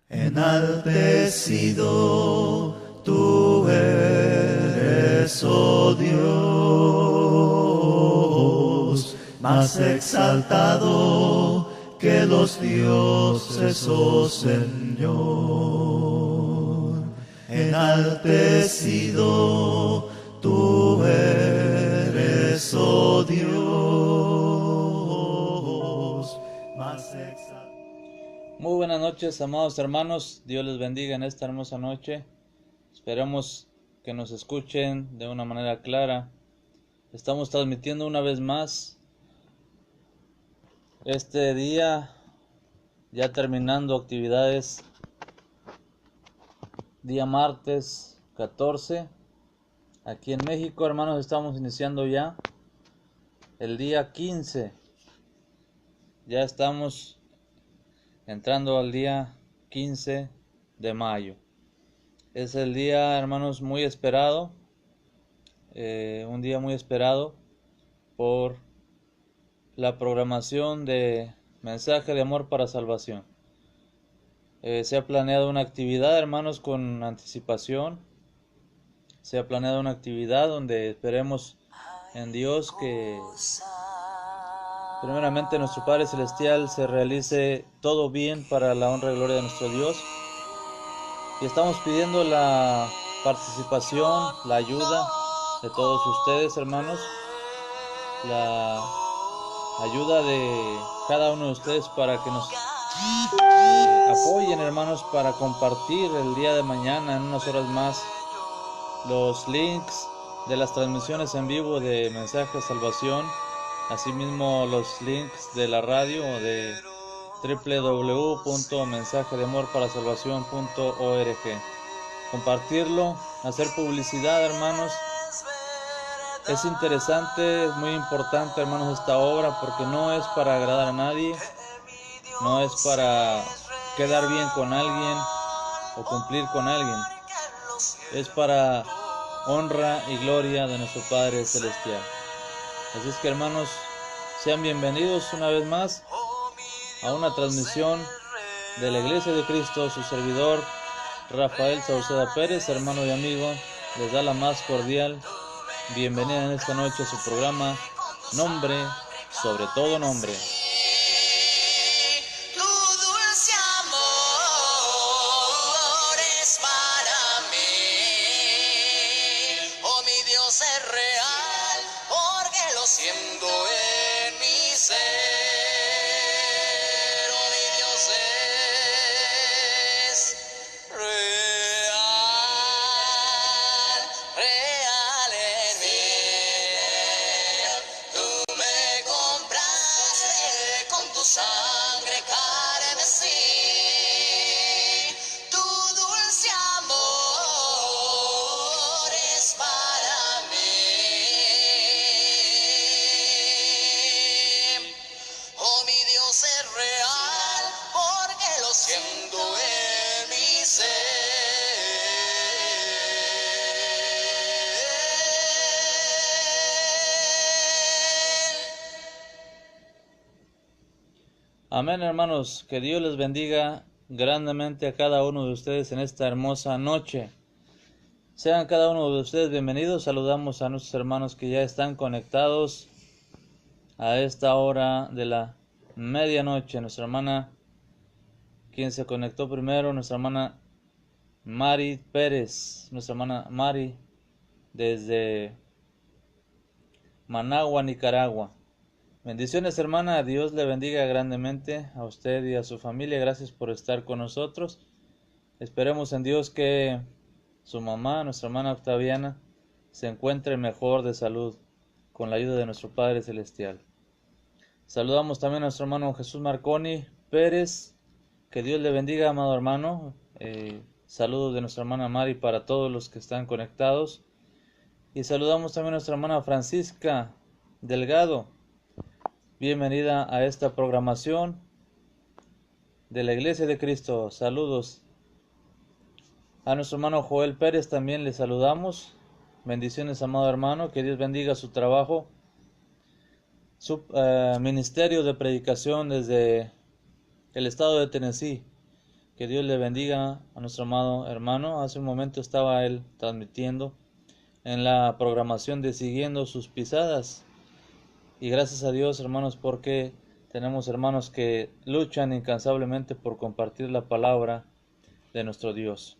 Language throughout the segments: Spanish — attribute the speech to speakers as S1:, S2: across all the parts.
S1: Enaltecido tú eres, oh Dios, más exaltado que los dioses, oh Señor. Enaltecido tú eres, oh Dios, más exaltado.
S2: Muy buenas noches, amados hermanos. Dios les bendiga en esta hermosa noche. Esperemos que nos escuchen de una manera clara. Estamos transmitiendo una vez más este día, ya terminando actividades, día martes 14. Aquí en México, hermanos, estamos iniciando ya el día 15. Ya estamos entrando al día 15 de mayo. Es el día, hermanos, muy esperado, un día muy esperado por la programación de Mensaje de Amor para Salvación. Se ha planeado una actividad, hermanos, con anticipación. Se ha planeado una actividad donde esperemos en Dios que primeramente nuestro Padre Celestial se realice todo bien para la honra y gloria de nuestro Dios. Y estamos pidiendo la participación, la ayuda de todos ustedes, hermanos, la ayuda de cada uno de ustedes para que nos apoyen, hermanos, para compartir el día de mañana, en unas horas más, los links de las transmisiones en vivo de Mensaje de Salvación, asimismo los links de la radio de www.mensajedeamorparasalvacion.org. Compartirlo, hacer publicidad, hermanos. Es interesante, es muy importante, hermanos, esta obra, porque no es para agradar a nadie, no es para quedar bien con alguien o cumplir con alguien. Es para honra y gloria de nuestro Padre Celestial. Así es que, hermanos, sean bienvenidos una vez más a una transmisión de la Iglesia de Cristo. Su servidor Rafael Sauceda Pérez, hermano y amigo, les da la más cordial bienvenida en esta noche a su programa Nombre sobre todo nombre.
S3: Tu dulce amor es para mí. Oh, mi Dios es real, porque lo siento en mi ser. Oh, mi Dios es real, real en mí. Tú me compraste con tu sangre carmesí. Tu dulce amor es para mí. Oh, mi Dios es real, porque lo siento en mi ser.
S2: Amén, hermanos, que Dios les bendiga grandemente a cada uno de ustedes en esta hermosa noche. Sean cada uno de ustedes bienvenidos. Saludamos a nuestros hermanos que ya están conectados a esta hora de la medianoche. Nuestra hermana, quien se conectó primero, nuestra hermana Mari Pérez, nuestra hermana Mari desde Managua, Nicaragua. Bendiciones, hermana, Dios le bendiga grandemente a usted y a su familia. Gracias por estar con nosotros. Esperemos en Dios que su mamá, nuestra hermana Octaviana, se encuentre mejor de salud con la ayuda de nuestro Padre Celestial. Saludamos también a nuestro hermano Jesús Marconi Pérez. Que Dios le bendiga, amado hermano. Saludos de nuestra hermana Mari para todos los que están conectados. Y saludamos también a nuestra hermana Francisca Delgado. Bienvenida a esta programación de la Iglesia de Cristo. Saludos. A nuestro hermano Joel Pérez también le saludamos. Bendiciones, amado hermano. Que Dios bendiga su trabajo, su ministerio de predicación desde el estado de Tennessee. Que Dios le bendiga a nuestro amado hermano. Hace un momento estaba él transmitiendo en la programación de Siguiendo sus Pisadas. Y gracias a Dios, hermanos, porque tenemos hermanos que luchan incansablemente por compartir la palabra de nuestro Dios.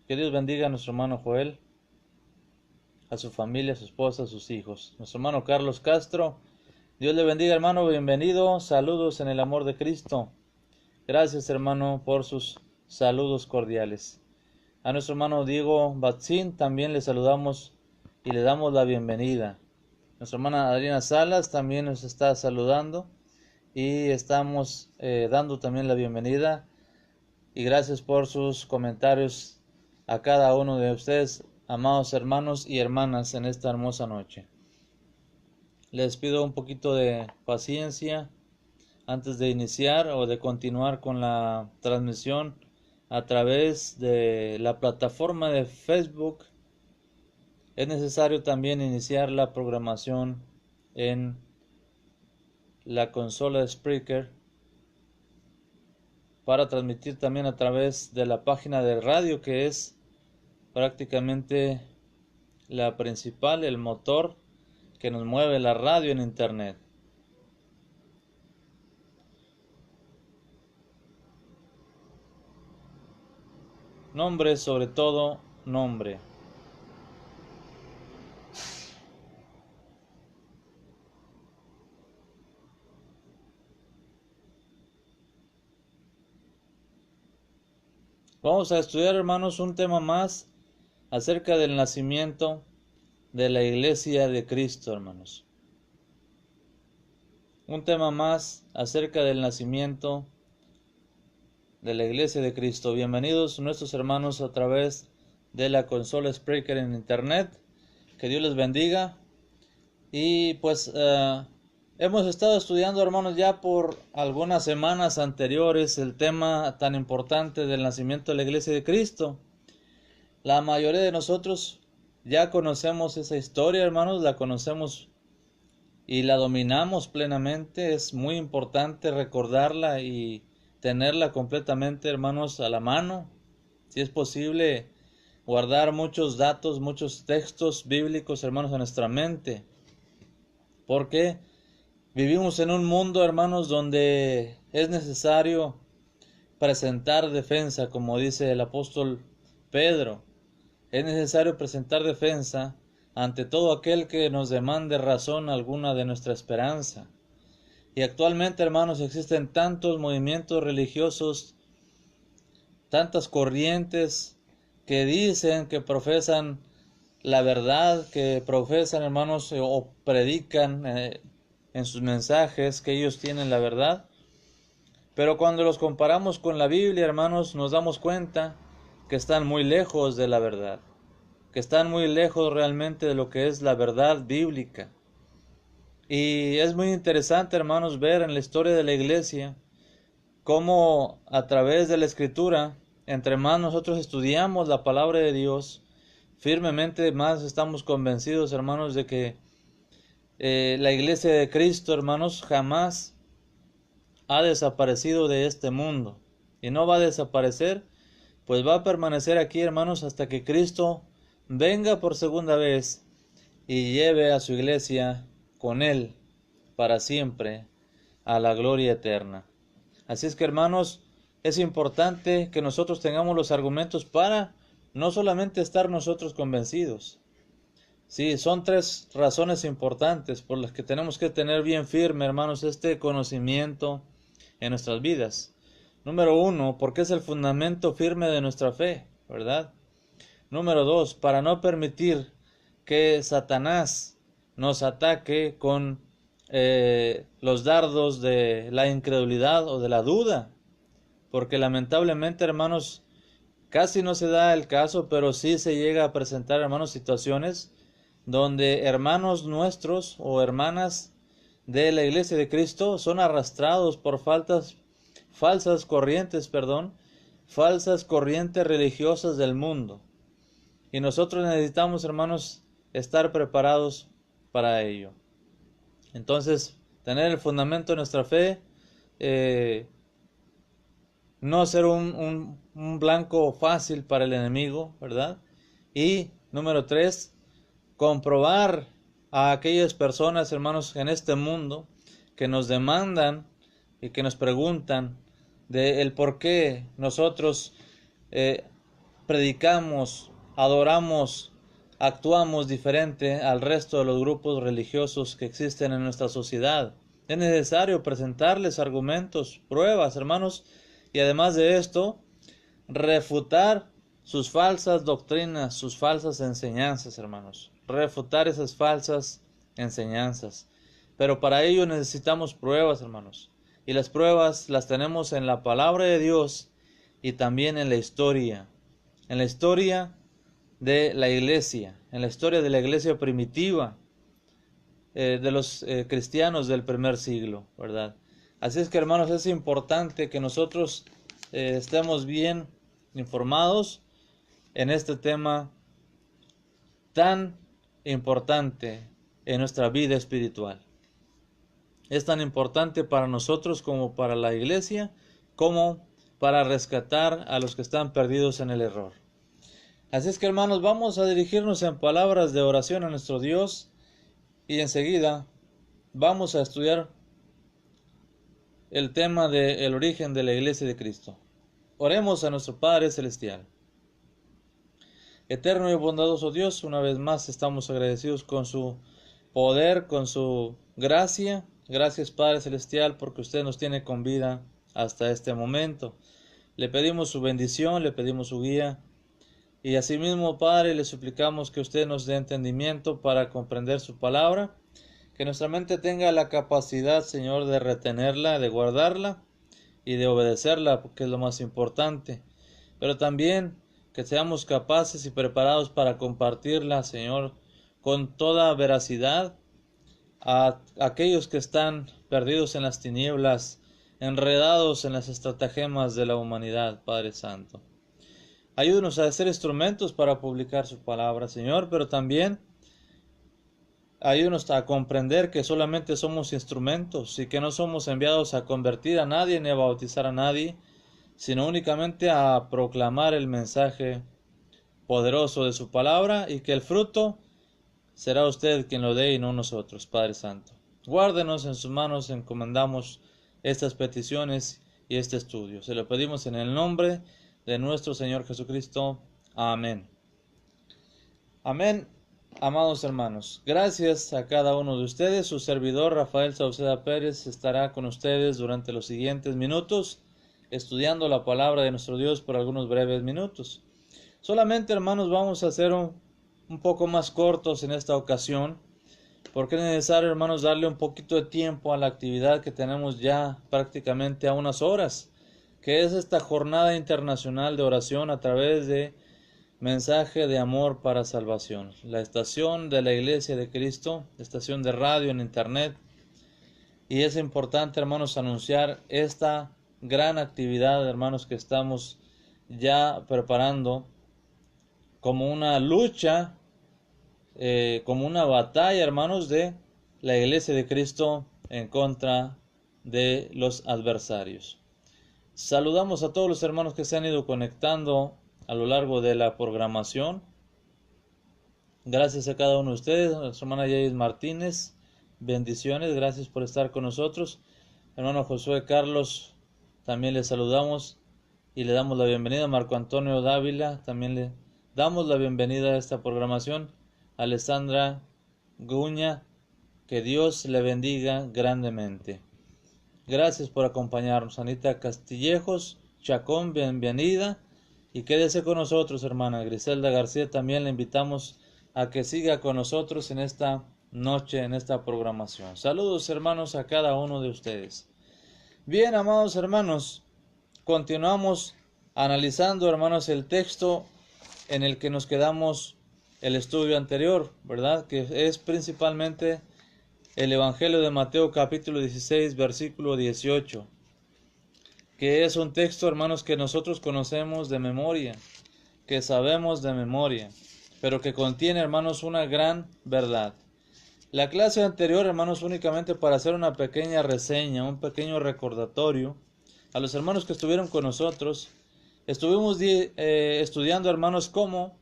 S2: Que Dios bendiga a nuestro hermano Joel, a su familia, a su esposa, a sus hijos. Nuestro hermano Carlos Castro, Dios le bendiga, hermano, bienvenido. Saludos en el amor de Cristo. Gracias, hermano, por sus saludos cordiales. A nuestro hermano Diego Batzin también le saludamos y le damos la bienvenida. Nuestra hermana Adriana Salas también nos está saludando y estamos dando también la bienvenida. Y gracias por sus comentarios a cada uno de ustedes, amados hermanos y hermanas, en esta hermosa noche. Les pido un poquito de paciencia antes de iniciar o de continuar con la transmisión a través de la plataforma de Facebook. Es necesario también iniciar la programación en la consola de Spreaker para transmitir también a través de la página de radio, que es prácticamente la principal, el motor que nos mueve la radio en internet. Nombre, sobre todo, nombre. Vamos a estudiar, hermanos, un tema más acerca del nacimiento de la Iglesia de Cristo, hermanos. Un tema más acerca del nacimiento de la Iglesia de Cristo. Bienvenidos nuestros hermanos a través de la consola Spreaker en internet. Que Dios les bendiga. Y pues hemos estado estudiando, hermanos, ya por algunas semanas anteriores el tema tan importante del nacimiento de la Iglesia de Cristo. La mayoría de nosotros ya conocemos esa historia, hermanos, la conocemos y la dominamos plenamente. Es muy importante recordarla y tenerla completamente, hermanos, a la mano. Si es posible, guardar muchos datos, muchos textos bíblicos, hermanos, en nuestra mente. Porque vivimos en un mundo, hermanos, donde es necesario presentar defensa, como dice el apóstol Pedro. Es necesario presentar defensa ante todo aquel que nos demande razón alguna de nuestra esperanza. Y actualmente, hermanos, existen tantos movimientos religiosos, tantas corrientes que dicen, que profesan la verdad, que profesan, hermanos, o predican en sus mensajes que ellos tienen la verdad. Pero cuando los comparamos con la Biblia, hermanos, nos damos cuenta que están muy lejos de la verdad, que están muy lejos realmente de lo que es la verdad bíblica. Y es muy interesante, hermanos, ver en la historia de la iglesia cómo a través de la Escritura, entre más nosotros estudiamos la palabra de Dios, firmemente más estamos convencidos, hermanos, de que la iglesia de Cristo, hermanos, jamás ha desaparecido de este mundo. Y no va a desaparecer, pues va a permanecer aquí, hermanos, hasta que Cristo venga por segunda vez y lleve a su iglesia con él para siempre a la gloria eterna. Así es que, hermanos, es importante que nosotros tengamos los argumentos para no solamente estar nosotros convencidos. Sí, son tres razones importantes por las que tenemos que tener bien firme, hermanos, este conocimiento en nuestras vidas. Número 1, porque es el fundamento firme de nuestra fe, ¿verdad? Número 2, para no permitir que Satanás nos ataque con los dardos de la incredulidad o de la duda. Porque lamentablemente, hermanos, casi no se da el caso, pero sí se llega a presentar, hermanos, situaciones donde hermanos nuestros o hermanas de la iglesia de Cristo son arrastrados por falsas corrientes religiosas del mundo. Y nosotros necesitamos, hermanos, estar preparados para ello. Entonces, tener el fundamento de nuestra fe no ser un blanco fácil para el enemigo, ¿verdad? Y número 3, comprobar a aquellas personas, hermanos, en este mundo que nos demandan y que nos preguntan de el por qué nosotros predicamos, adoramos, actuamos diferente al resto de los grupos religiosos que existen en nuestra sociedad. Es necesario presentarles argumentos, pruebas, hermanos, y además de esto, refutar sus falsas doctrinas, sus falsas enseñanzas, hermanos. Refutar esas falsas enseñanzas. Pero para ello necesitamos pruebas, hermanos. Y las pruebas las tenemos en la palabra de Dios y también en la historia. En la historia de la iglesia, en la historia de la iglesia primitiva, de los cristianos del primer siglo, ¿verdad? Así es que, hermanos, es importante que nosotros estemos bien informados en este tema tan importante en nuestra vida espiritual. Es tan importante para nosotros como para la iglesia, como para rescatar a los que están perdidos en el error. Así es que, hermanos, vamos a dirigirnos en palabras de oración a nuestro Dios y enseguida vamos a estudiar el tema del origen de la iglesia de Cristo. Oremos a nuestro Padre Celestial. Eterno y bondadoso Dios, una vez más estamos agradecidos con su poder, con su gracia. Gracias, Padre Celestial, porque usted nos tiene con vida hasta este momento. Le pedimos su bendición, le pedimos su guía. Y asimismo, Padre, le suplicamos que usted nos dé entendimiento para comprender su palabra. Que nuestra mente tenga la capacidad, Señor, de retenerla, de guardarla y de obedecerla, porque es lo más importante. Pero también que seamos capaces y preparados para compartirla, Señor, con toda veracidad a aquellos que están perdidos en las tinieblas, enredados en las estratagemas de la humanidad, Padre Santo. Ayúdenos a ser instrumentos para publicar su palabra, Señor, pero también ayúdanos a comprender que solamente somos instrumentos y que no somos enviados a convertir a nadie ni a bautizar a nadie, sino únicamente a proclamar el mensaje poderoso de su palabra, y que el fruto será usted quien lo dé y no nosotros, Padre Santo. Guárdenos en sus manos, encomendamos estas peticiones y este estudio. Se lo pedimos en el nombre de nuestro Señor Jesucristo. Amén. Amén. Amados hermanos, gracias a cada uno de ustedes. Su servidor Rafael Sauceda Pérez estará con ustedes durante los siguientes minutos, estudiando la palabra de nuestro Dios por algunos breves minutos. Solamente, hermanos, vamos a ser un poco más cortos en esta ocasión, porque es necesario, hermanos, darle un poquito de tiempo a la actividad que tenemos ya prácticamente a unas horas, que es esta jornada internacional de oración a través de Mensaje de Amor para Salvación, la estación de la Iglesia de Cristo, estación de radio en internet. Y es importante, hermanos, anunciar esta gran actividad, hermanos, que estamos ya preparando como una lucha, como una batalla, hermanos, de la Iglesia de Cristo en contra de los adversarios. Saludamos a todos los hermanos que se han ido conectando a lo largo de la programación. Gracias a cada uno de ustedes. Nuestra hermana Yair Martínez, bendiciones, gracias por estar con nosotros. Hermano Josué Carlos, también le saludamos y le damos la bienvenida. Marco Antonio Dávila, también le damos la bienvenida a esta programación. Alessandra Guña, que Dios le bendiga grandemente. Gracias por acompañarnos. Anita Castillejos Chacón, bienvenida. Y quédese con nosotros, hermana Griselda García. También le invitamos a que siga con nosotros en esta noche, en esta programación. Saludos, hermanos, a cada uno de ustedes. Bien, amados hermanos, continuamos analizando, hermanos, el texto en el que nos quedamos el estudio anterior, ¿verdad? Que es principalmente el Evangelio de Mateo capítulo 16, versículo 18. Que es un texto, hermanos, que nosotros conocemos de memoria, que sabemos de memoria, pero que contiene, hermanos, una gran verdad. La clase anterior, hermanos, únicamente para hacer una pequeña reseña, un pequeño recordatorio, a los hermanos que estuvieron con nosotros, estuvimos estudiando, hermanos, cómo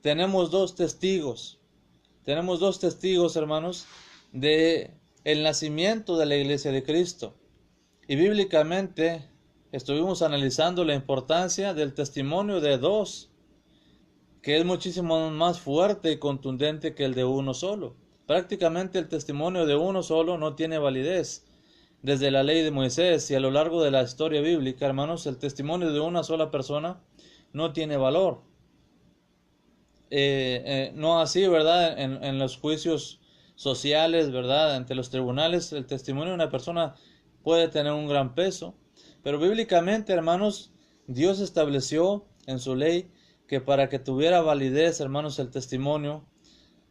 S2: tenemos dos testigos. Tenemos dos testigos, hermanos, de el nacimiento de la Iglesia de Cristo. Y bíblicamente estuvimos analizando la importancia del testimonio de dos, que es muchísimo más fuerte y contundente que el de uno solo. Prácticamente el testimonio de uno solo no tiene validez. Desde la ley de Moisés y a lo largo de la historia bíblica, hermanos, el testimonio de una sola persona no tiene valor. No así, ¿verdad? En los juicios sociales, ¿verdad? Ante los tribunales, el testimonio de una persona puede tener un gran peso. Pero bíblicamente, hermanos, Dios estableció en su ley que para que tuviera validez, hermanos, el testimonio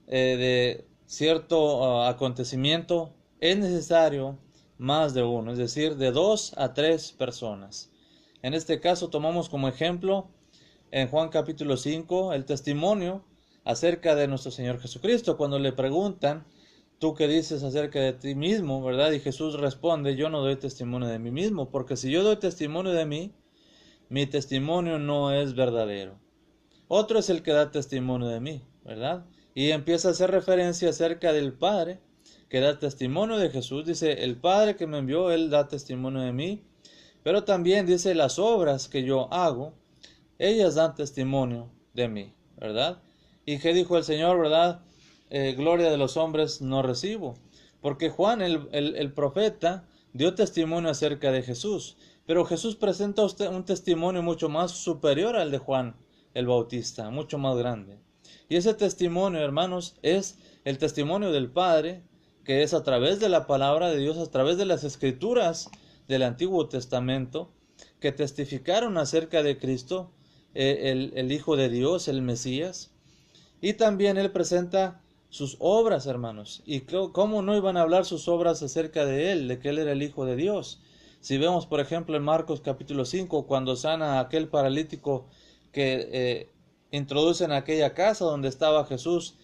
S2: de cierto acontecimiento, es necesario más de uno, es decir, de 2 a 3 personas. En este caso tomamos como ejemplo en Juan capítulo 5 el testimonio acerca de nuestro Señor Jesucristo. Cuando le preguntan, ¿tú qué dices acerca de ti mismo? ¿Verdad? Y Jesús responde, yo no doy testimonio de mí mismo, porque si yo doy testimonio de mí, mi testimonio no es verdadero. Otro es el que da testimonio de mí, ¿verdad? Y empieza a hacer referencia acerca del Padre, que da testimonio de Jesús. Dice, el Padre que me envió, Él da testimonio de mí. Pero también dice, las obras que yo hago, ellas dan testimonio de mí, ¿verdad? ¿Y qué dijo el Señor, verdad? Gloria de los hombres no recibo. Porque Juan, el profeta, dio testimonio acerca de Jesús. Pero Jesús presenta a usted un testimonio mucho más superior al de Juan el Bautista, mucho más grande. Y ese testimonio, hermanos, es el testimonio del Padre, que es a través de la palabra de Dios, a través de las escrituras del Antiguo Testamento, que testificaron acerca de Cristo, el Hijo de Dios, el Mesías. Y también Él presenta sus obras, hermanos. ¿Y cómo no iban a hablar sus obras acerca de Él, de que Él era el Hijo de Dios? Si vemos, por ejemplo, en Marcos capítulo 5, cuando sana a aquel paralítico que introducen a aquella casa donde estaba Jesús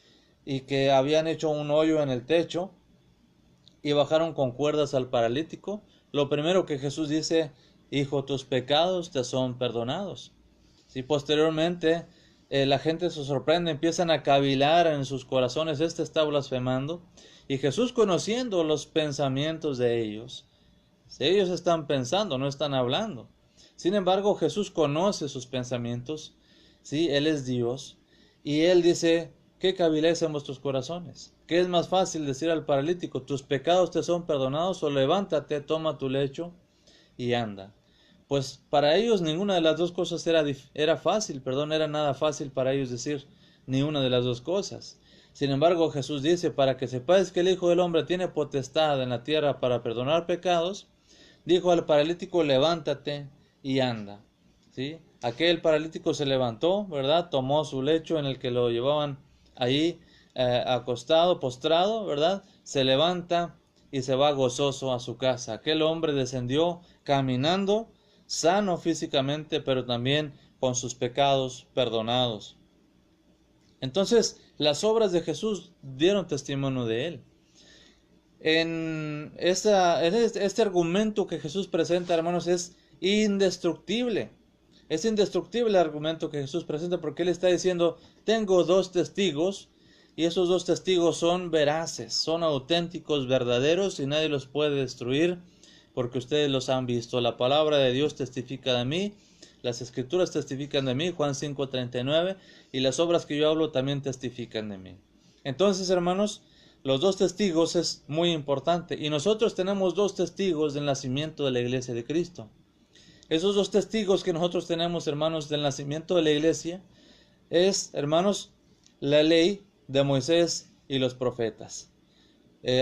S2: y que habían hecho un hoyo en el techo y bajaron con cuerdas al paralítico, lo primero que Jesús dice, hijo, tus pecados te son perdonados. Si posteriormente la gente se sorprende, empiezan a cavilar en sus corazones, este está blasfemando, y Jesús, conociendo los pensamientos de ellos, si ellos están pensando, no están hablando. Sin embargo, Jesús conoce sus pensamientos, ¿sí? Él es Dios, y Él dice, ¿qué caviláis en vuestros corazones? ¿Qué es más fácil decir al paralítico, tus pecados te son perdonados, o levántate, toma tu lecho y anda? Pues para ellos ninguna de las dos cosas era fácil, era nada fácil para ellos decir ni una de las dos cosas. Sin embargo, Jesús dice, para que sepáis que el Hijo del Hombre tiene potestad en la tierra para perdonar pecados, dijo al paralítico, levántate y anda. ¿Sí? Aquel paralítico se levantó, ¿verdad? Tomó su lecho en el que lo llevaban ahí acostado, postrado, ¿verdad? Se levanta y se va gozoso a su casa. Aquel hombre descendió caminando, sano físicamente, pero también con sus pecados perdonados. Entonces, las obras de Jesús dieron testimonio de Él. En este argumento que Jesús presenta, hermanos, es indestructible. Es indestructible el argumento que Jesús presenta porque Él está diciendo, tengo dos testigos y esos dos testigos son veraces, son auténticos, verdaderos y nadie los puede destruir porque ustedes los han visto. La palabra de Dios testifica de mí, las escrituras testifican de mí, Juan 5:39, y las obras que yo hablo también testifican de mí. Entonces, hermanos, los dos testigos es muy importante y nosotros tenemos dos testigos del nacimiento de la iglesia de Cristo. Esos dos testigos que nosotros tenemos, hermanos, del nacimiento de la iglesia es, hermanos, la ley de Moisés y los profetas.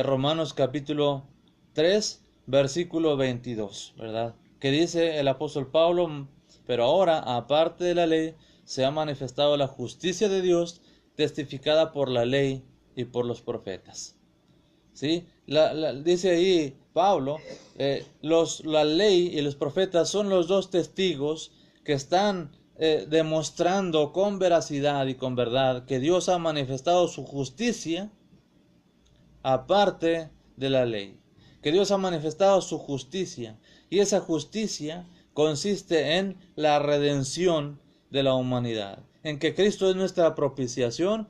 S2: Romanos capítulo 3, versículo 22, ¿verdad? Que dice el apóstol Pablo, pero ahora, aparte de la ley, se ha manifestado la justicia de Dios, testificada por la ley y por los profetas. ¿Sí? Dice ahí Pablo, la ley y los profetas son los dos testigos que están demostrando con veracidad y con verdad que Dios ha manifestado su justicia aparte de la ley. Que Dios ha manifestado su justicia. Y esa justicia consiste en la redención de la humanidad, en que Cristo es nuestra propiciación,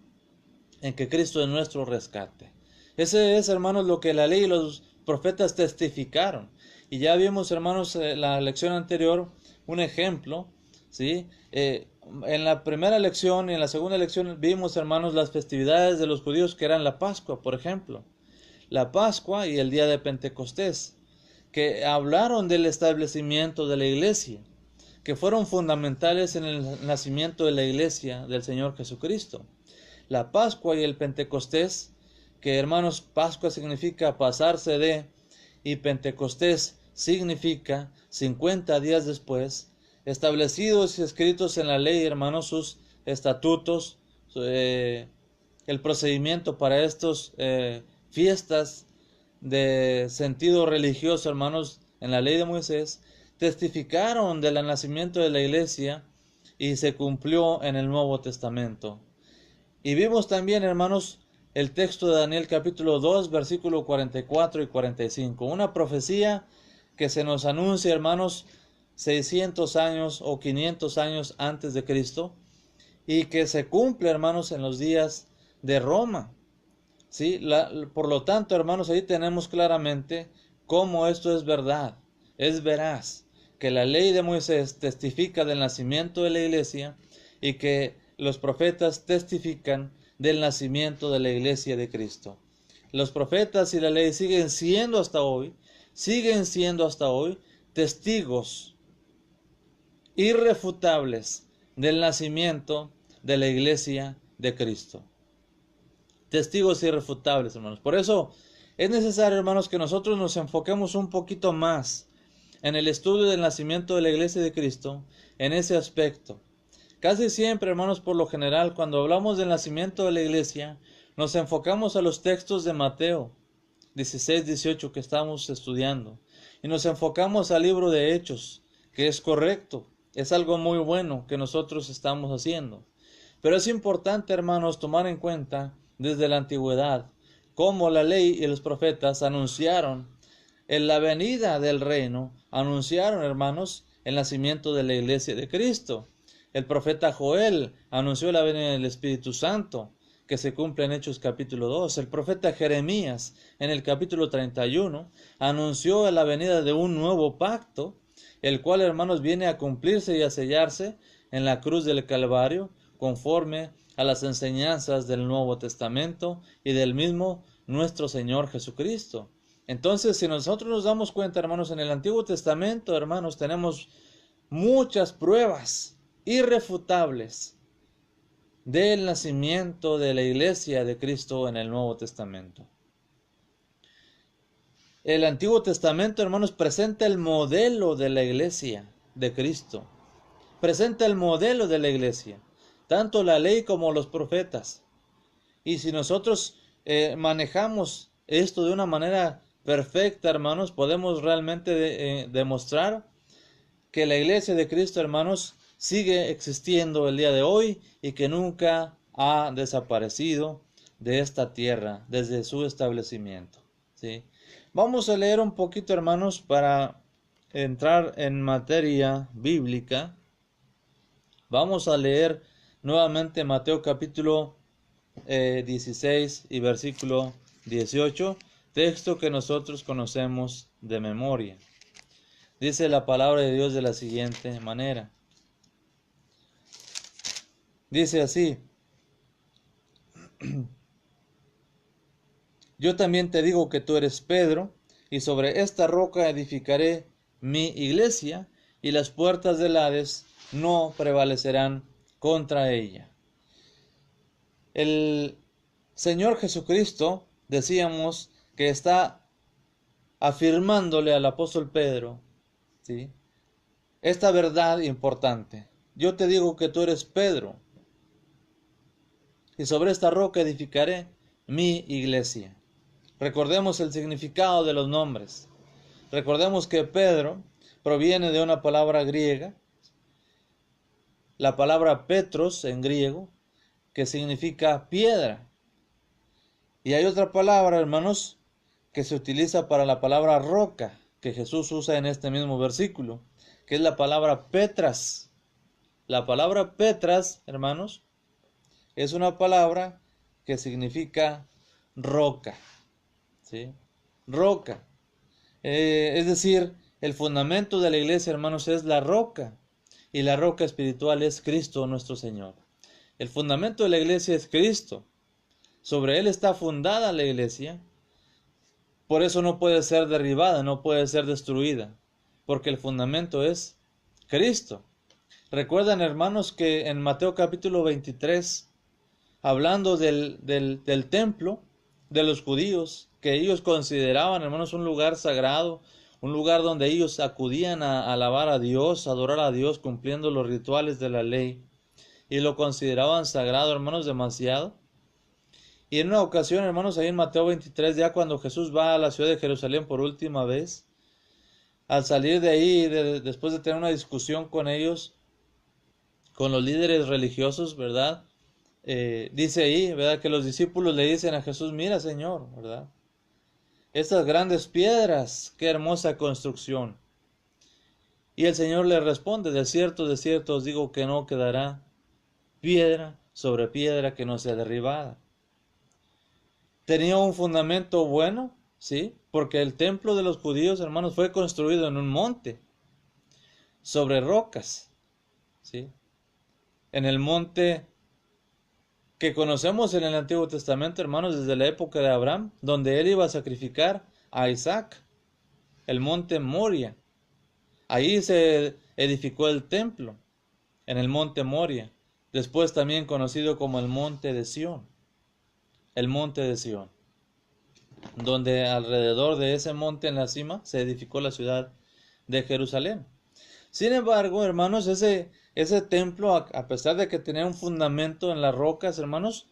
S2: en que Cristo es nuestro rescate. Ese es, hermanos, lo que la ley y los profetas testificaron. Y ya vimos, hermanos, la lección anterior, un ejemplo, ¿sí? En la primera lección y en la segunda lección vimos, hermanos, las festividades de los judíos, que eran la Pascua, por ejemplo. La Pascua y el día de Pentecostés, que hablaron del establecimiento de la iglesia, que fueron fundamentales en el nacimiento de la iglesia del Señor Jesucristo. La Pascua y el Pentecostés, que, hermanos, Pascua significa pasarse de, y Pentecostés significa 50 días después, establecidos y escritos en la ley, hermanos, sus estatutos, el procedimiento para estos fiestas de sentido religioso, hermanos, en la ley de Moisés, testificaron del nacimiento de la iglesia y se cumplió en el Nuevo Testamento. Y vimos también, hermanos, el texto de Daniel capítulo 2, versículo 44 y 45, una profecía que se nos anuncia, hermanos, 600 años o 500 años antes de Cristo, y que se cumple, hermanos, en los días de Roma. ¿Sí? Por lo tanto, hermanos, ahí tenemos claramente cómo esto es verdad, es veraz, que la ley de Moisés testifica del nacimiento de la iglesia y que los profetas testifican del nacimiento de la iglesia de Cristo. Los profetas y la ley siguen siendo hasta hoy testigos irrefutables del nacimiento de la iglesia de Cristo. Testigos irrefutables, hermanos. Por eso es necesario, hermanos, que nosotros nos enfoquemos un poquito más en el estudio del nacimiento de la iglesia de Cristo, en ese aspecto. Casi siempre, hermanos, por lo general, cuando hablamos del nacimiento de la iglesia, nos enfocamos a los textos de Mateo 16, 18 que estamos estudiando. Y nos enfocamos al libro de Hechos, que es correcto. Es algo muy bueno que nosotros estamos haciendo. Pero es importante, hermanos, tomar en cuenta desde la antigüedad cómo la ley y los profetas anunciaron en la venida del reino, anunciaron, hermanos, el nacimiento de la iglesia de Cristo. El profeta Joel anunció la venida del Espíritu Santo, que se cumple en Hechos capítulo 2. El profeta Jeremías, en el capítulo 31, anunció la venida de un nuevo pacto, el cual, hermanos, viene a cumplirse y a sellarse en la cruz del Calvario, conforme a las enseñanzas del Nuevo Testamento y del mismo nuestro Señor Jesucristo. Entonces, si nosotros nos damos cuenta, hermanos, en el Antiguo Testamento, hermanos, tenemos muchas pruebas irrefutables del nacimiento de la iglesia de Cristo en el Nuevo Testamento. El Antiguo Testamento, hermanos, presenta el modelo de la iglesia de Cristo. Presenta el modelo de la iglesia, tanto la ley como los profetas. Y si nosotros manejamos esto de una manera perfecta, hermanos, podemos realmente demostrar que la iglesia de Cristo, hermanos, sigue existiendo el día de hoy y que nunca ha desaparecido de esta tierra desde su establecimiento. ¿Sí? Vamos a leer un poquito, hermanos, para entrar en materia bíblica. Vamos a leer nuevamente Mateo capítulo 16 y versículo 18, texto que nosotros conocemos de memoria. Dice la palabra de Dios de la siguiente manera. Dice así: Yo también te digo que tú eres Pedro, y sobre esta roca edificaré mi iglesia, y las puertas del Hades no prevalecerán contra ella. El Señor Jesucristo, decíamos, que está afirmándole al apóstol Pedro, ¿sí?, esta verdad importante. Yo te digo que tú eres Pedro, y sobre esta roca edificaré mi iglesia. Recordemos el significado de los nombres. Recordemos que Pedro proviene de una palabra griega, la palabra Petros en griego, que significa piedra. Y hay otra palabra, hermanos, que se utiliza para la palabra roca, que Jesús usa en este mismo versículo, que es la palabra Petras. La palabra Petras, hermanos, es una palabra que significa roca, ¿sí? Roca. Es decir, el fundamento de la iglesia, hermanos, es la roca. Y la roca espiritual es Cristo nuestro Señor. El fundamento de la iglesia es Cristo. Sobre él está fundada la iglesia. Por eso no puede ser derribada, no puede ser destruida. Porque el fundamento es Cristo. Recuerdan, hermanos, que en Mateo capítulo 23, hablando del templo de los judíos, que ellos consideraban, hermanos, un lugar sagrado, un lugar donde ellos acudían a alabar a Dios, a adorar a Dios, cumpliendo los rituales de la ley, y lo consideraban sagrado, hermanos, demasiado. Y en una ocasión, hermanos, ahí en Mateo 23, ya cuando Jesús va a la ciudad de Jerusalén por última vez, al salir de ahí, después de tener una discusión con ellos, con los líderes religiosos, ¿verdad? Dice ahí, ¿verdad? Que los discípulos le dicen a Jesús, mira, Señor, ¿verdad? Estas grandes piedras, qué hermosa construcción. Y el Señor le responde, de cierto os digo que no quedará piedra sobre piedra que no sea derribada. Tenía un fundamento bueno, ¿sí? Porque el templo de los judíos, hermanos, fue construido en un monte, sobre rocas, ¿sí? En el monte que conocemos en el Antiguo Testamento, hermanos, desde la época de Abraham, donde él iba a sacrificar a Isaac, el monte Moria. Ahí se edificó el templo, en el monte Moria, después también conocido como el monte de Sión, el monte de Sión, donde alrededor de ese monte en la cima se edificó la ciudad de Jerusalén. Sin embargo, hermanos, ese templo, a pesar de que tenía un fundamento en las rocas, hermanos,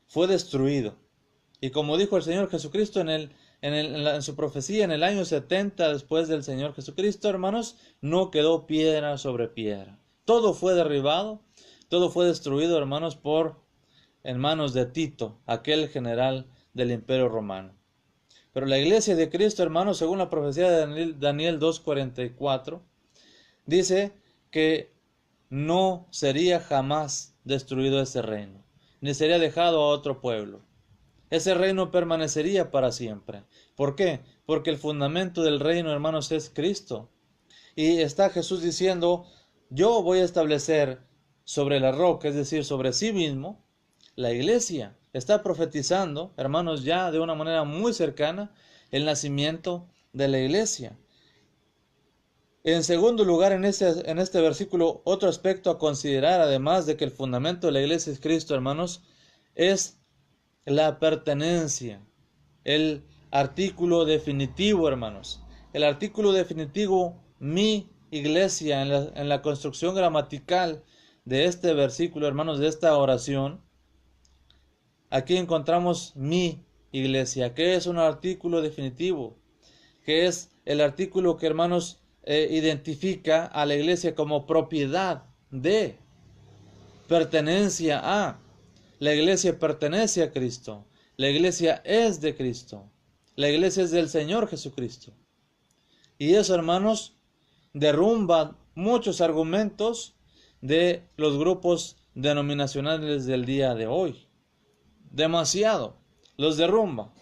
S2: fue destruido. Y como dijo el Señor Jesucristo en su profecía, en el año 70 después del Señor Jesucristo, hermanos, no quedó piedra sobre piedra. Todo fue derribado, todo fue destruido, hermanos, en manos de Tito, aquel general del Imperio Romano. Pero la iglesia de Cristo, hermanos, según la profecía de Daniel 2:44, dice que no sería jamás destruido ese reino, ni sería dejado a otro pueblo. Ese reino permanecería para siempre. ¿Por qué? Porque el fundamento del reino, hermanos, es Cristo. Y está Jesús diciendo, yo voy a establecer sobre la roca, es decir, sobre sí mismo, la iglesia. Está profetizando, hermanos, ya de una manera muy cercana, el nacimiento de la iglesia. En segundo lugar, en este versículo, otro aspecto a considerar, además de que el fundamento de la iglesia es Cristo, hermanos, es la pertenencia. El artículo definitivo, hermanos. El artículo definitivo, mi iglesia, en la construcción gramatical de este versículo, hermanos, de esta oración. Aquí encontramos mi iglesia, que es un artículo definitivo, que es el artículo que, hermanos, identifica a la iglesia como propiedad de, pertenencia a. La iglesia pertenece a Cristo. La iglesia es de Cristo. La iglesia es del Señor Jesucristo. Y eso, hermanos, derrumba muchos argumentos de los grupos denominacionales del día de hoy. Demasiado. Los derrumba.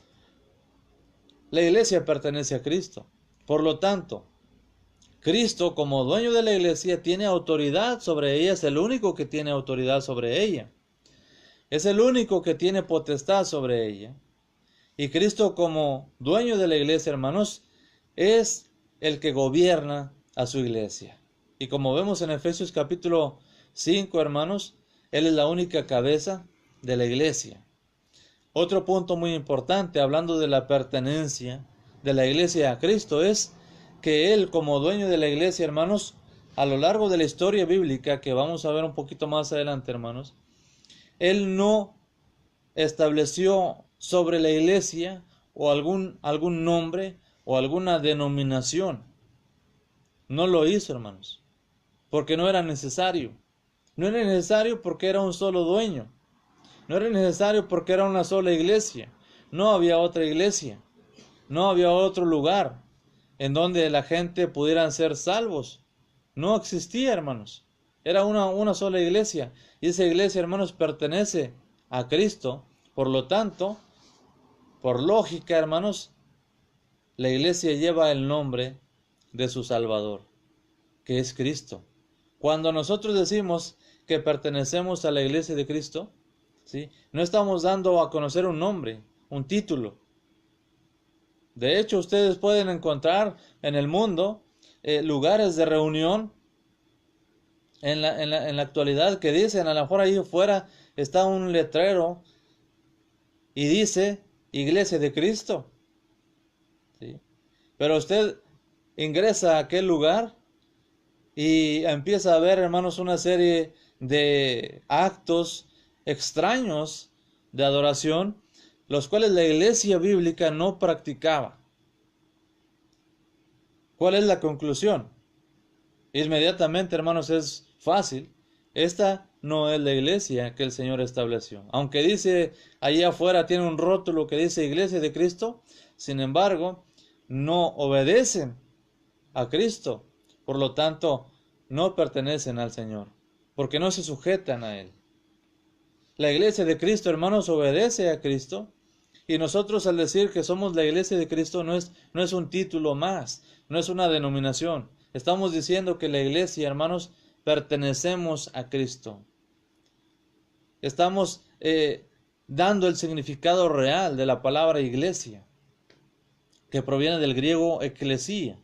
S2: La iglesia pertenece a Cristo. Por lo tanto, Cristo, como dueño de la iglesia, tiene autoridad sobre ella, es el único que tiene autoridad sobre ella. Es el único que tiene potestad sobre ella. Y Cristo, como dueño de la iglesia, hermanos, es el que gobierna a su iglesia. Y como vemos en Efesios capítulo 5, hermanos, Él es la única cabeza de la iglesia. Otro punto muy importante, hablando de la pertenencia de la iglesia a Cristo, es que Él, como dueño de la iglesia, hermanos, a lo largo de la historia bíblica, que vamos a ver un poquito más adelante, hermanos, Él no estableció sobre la iglesia o algún nombre o alguna denominación. No lo hizo, hermanos, porque no era necesario. No era necesario porque era un solo dueño. No era necesario porque era una sola iglesia. No había otra iglesia. No había otro lugar. en donde la gente pudieran ser salvos. No existía, hermanos. Era una sola iglesia. Y esa iglesia, hermanos, pertenece a Cristo. Por lo tanto, por lógica, hermanos, la iglesia lleva el nombre de su Salvador, que es Cristo. Cuando nosotros decimos que pertenecemos a la iglesia de Cristo, ¿sí?, no estamos dando a conocer un nombre, un título. De hecho, ustedes pueden encontrar en el mundo lugares de reunión en la actualidad que dicen, a lo mejor ahí afuera está un letrero y dice Iglesia de Cristo, ¿sí? Pero usted ingresa a aquel lugar y empieza a ver, hermanos, una serie de actos extraños de adoración, los cuales la iglesia bíblica no practicaba. ¿Cuál es la conclusión? Inmediatamente, hermanos, es fácil. Esta no es la iglesia que el Señor estableció. Aunque dice, allá afuera tiene un rótulo que dice Iglesia de Cristo, sin embargo, no obedecen a Cristo. Por lo tanto, no pertenecen al Señor, porque no se sujetan a Él. La iglesia de Cristo, hermanos, obedece a Cristo. Y nosotros, al decir que somos la iglesia de Cristo, no es un título más, no es una denominación. Estamos diciendo que la iglesia, hermanos, pertenecemos a Cristo. Estamos dando el significado real de la palabra iglesia, que proviene del griego eclesía.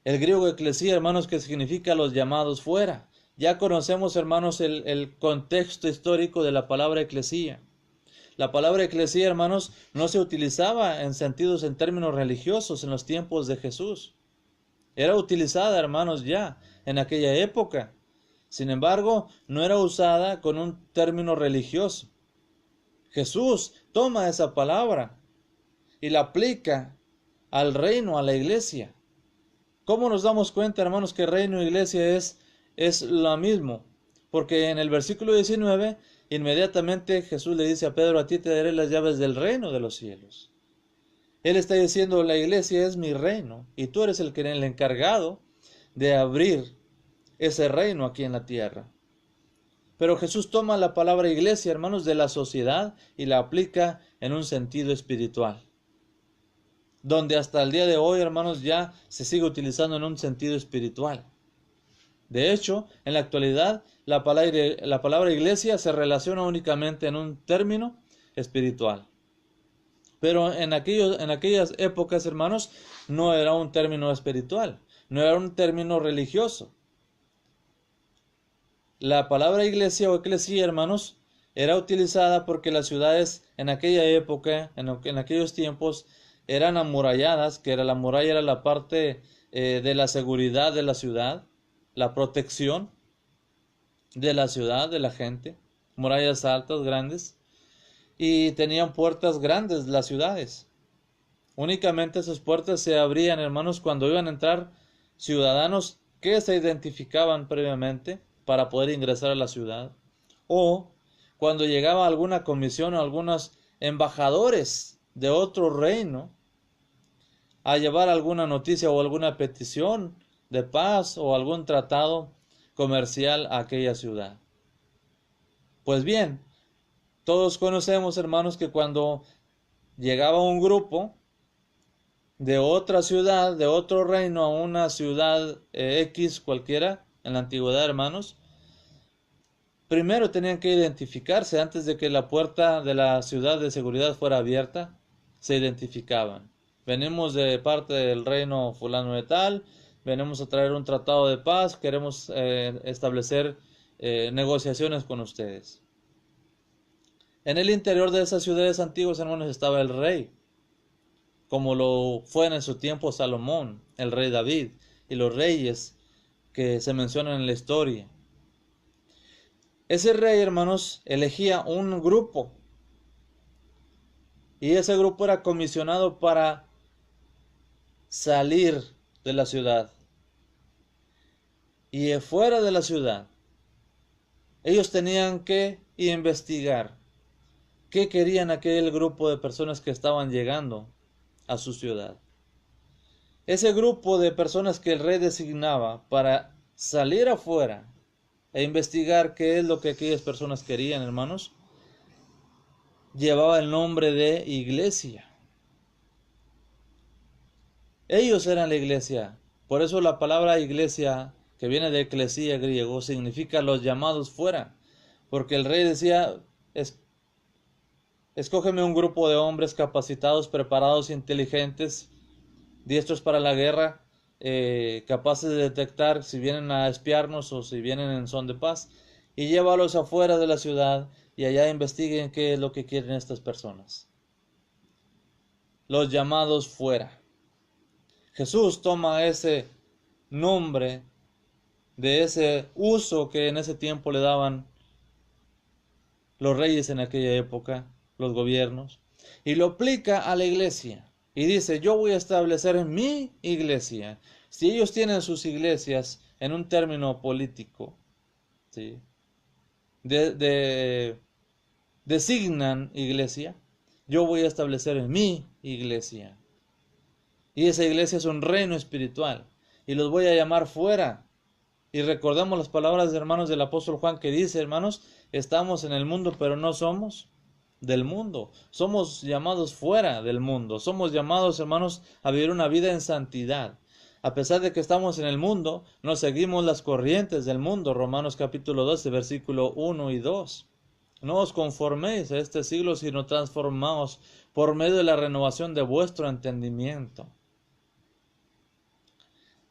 S2: El griego eclesía, hermanos, que significa los llamados fuera. Ya conocemos, hermanos, el contexto histórico de la palabra eclesía. La palabra eclesía, hermanos, no se utilizaba en términos religiosos en los tiempos de Jesús. Era utilizada, hermanos, ya en aquella época. Sin embargo, no era usada con un término religioso. Jesús toma esa palabra y la aplica al reino, a la iglesia. ¿Cómo nos damos cuenta, hermanos, que reino e iglesia es lo mismo? Porque en el versículo 19, inmediatamente Jesús le dice a Pedro, a ti te daré las llaves del reino de los cielos. Él está diciendo, la iglesia es mi reino y tú eres el encargado de abrir ese reino aquí en la tierra. Pero Jesús toma la palabra iglesia, hermanos, de la sociedad y la aplica en un sentido espiritual, donde hasta el día de hoy, hermanos, ya se sigue utilizando en un sentido espiritual. De hecho, en la actualidad, la palabra iglesia se relaciona únicamente en un término espiritual. Pero en aquellas épocas, hermanos, no era un término espiritual, no era un término religioso. La palabra iglesia o eclesía, hermanos, era utilizada porque las ciudades en aquella época, en aquellos tiempos, eran amuralladas, que la muralla era la parte de la seguridad de la ciudad, la protección de la ciudad, de la gente, murallas altas, grandes, y tenían puertas grandes las ciudades. Únicamente esas puertas se abrían, hermanos, cuando iban a entrar ciudadanos que se identificaban previamente para poder ingresar a la ciudad, o cuando llegaba alguna comisión o algunos embajadores de otro reino a llevar alguna noticia o alguna petición de paz o algún tratado comercial a aquella ciudad. Pues bien, todos conocemos, hermanos, que cuando llegaba un grupo de otra ciudad, de otro reino, a una ciudad X cualquiera, en la antigüedad, hermanos, primero tenían que identificarse antes de que la puerta de la ciudad de seguridad fuera abierta, se identificaban. Venimos de parte del reino fulano de tal, venimos a traer un tratado de paz, queremos establecer negociaciones con ustedes. En el interior de esas ciudades antiguas, hermanos, estaba el rey, como lo fue en su tiempo Salomón, el rey David, y los reyes que se mencionan en la historia. Ese rey, hermanos, elegía un grupo, y ese grupo era comisionado para salir de la ciudad. Y fuera de la ciudad, ellos tenían que investigar qué querían aquel grupo de personas que estaban llegando a su ciudad. ese grupo de personas que el rey designaba para salir afuera e investigar qué es lo que aquellas personas querían, hermanos, llevaba el nombre de iglesia. Ellos eran la iglesia. Por eso la palabra iglesia, que viene de eclesía griego, significa los llamados fuera. Porque el rey decía, escógeme un grupo de hombres capacitados, preparados, inteligentes, diestros para la guerra, capaces de detectar si vienen a espiarnos o si vienen en son de paz, y llévalos afuera de la ciudad y allá investiguen qué es lo que quieren estas personas. Los llamados fuera. Jesús toma ese nombre de ese uso que en ese tiempo le daban los reyes en aquella época, los gobiernos, y lo aplica a la iglesia. Y dice, yo voy a establecer mi iglesia. Si ellos tienen sus iglesias en un término político, ¿sí? Designan iglesia, yo voy a establecer mi iglesia. Y esa iglesia es un reino espiritual. Y los voy a llamar fuera. Y recordamos las palabras de hermanos del apóstol Juan que dice, hermanos, estamos en el mundo, pero no somos del mundo. Somos llamados fuera del mundo. Somos llamados, hermanos, a vivir una vida en santidad. A pesar de que estamos en el mundo, no seguimos las corrientes del mundo. Romanos capítulo 12, versículo 1 y 2. No os conforméis a este siglo, sino transformaos por medio de la renovación de vuestro entendimiento.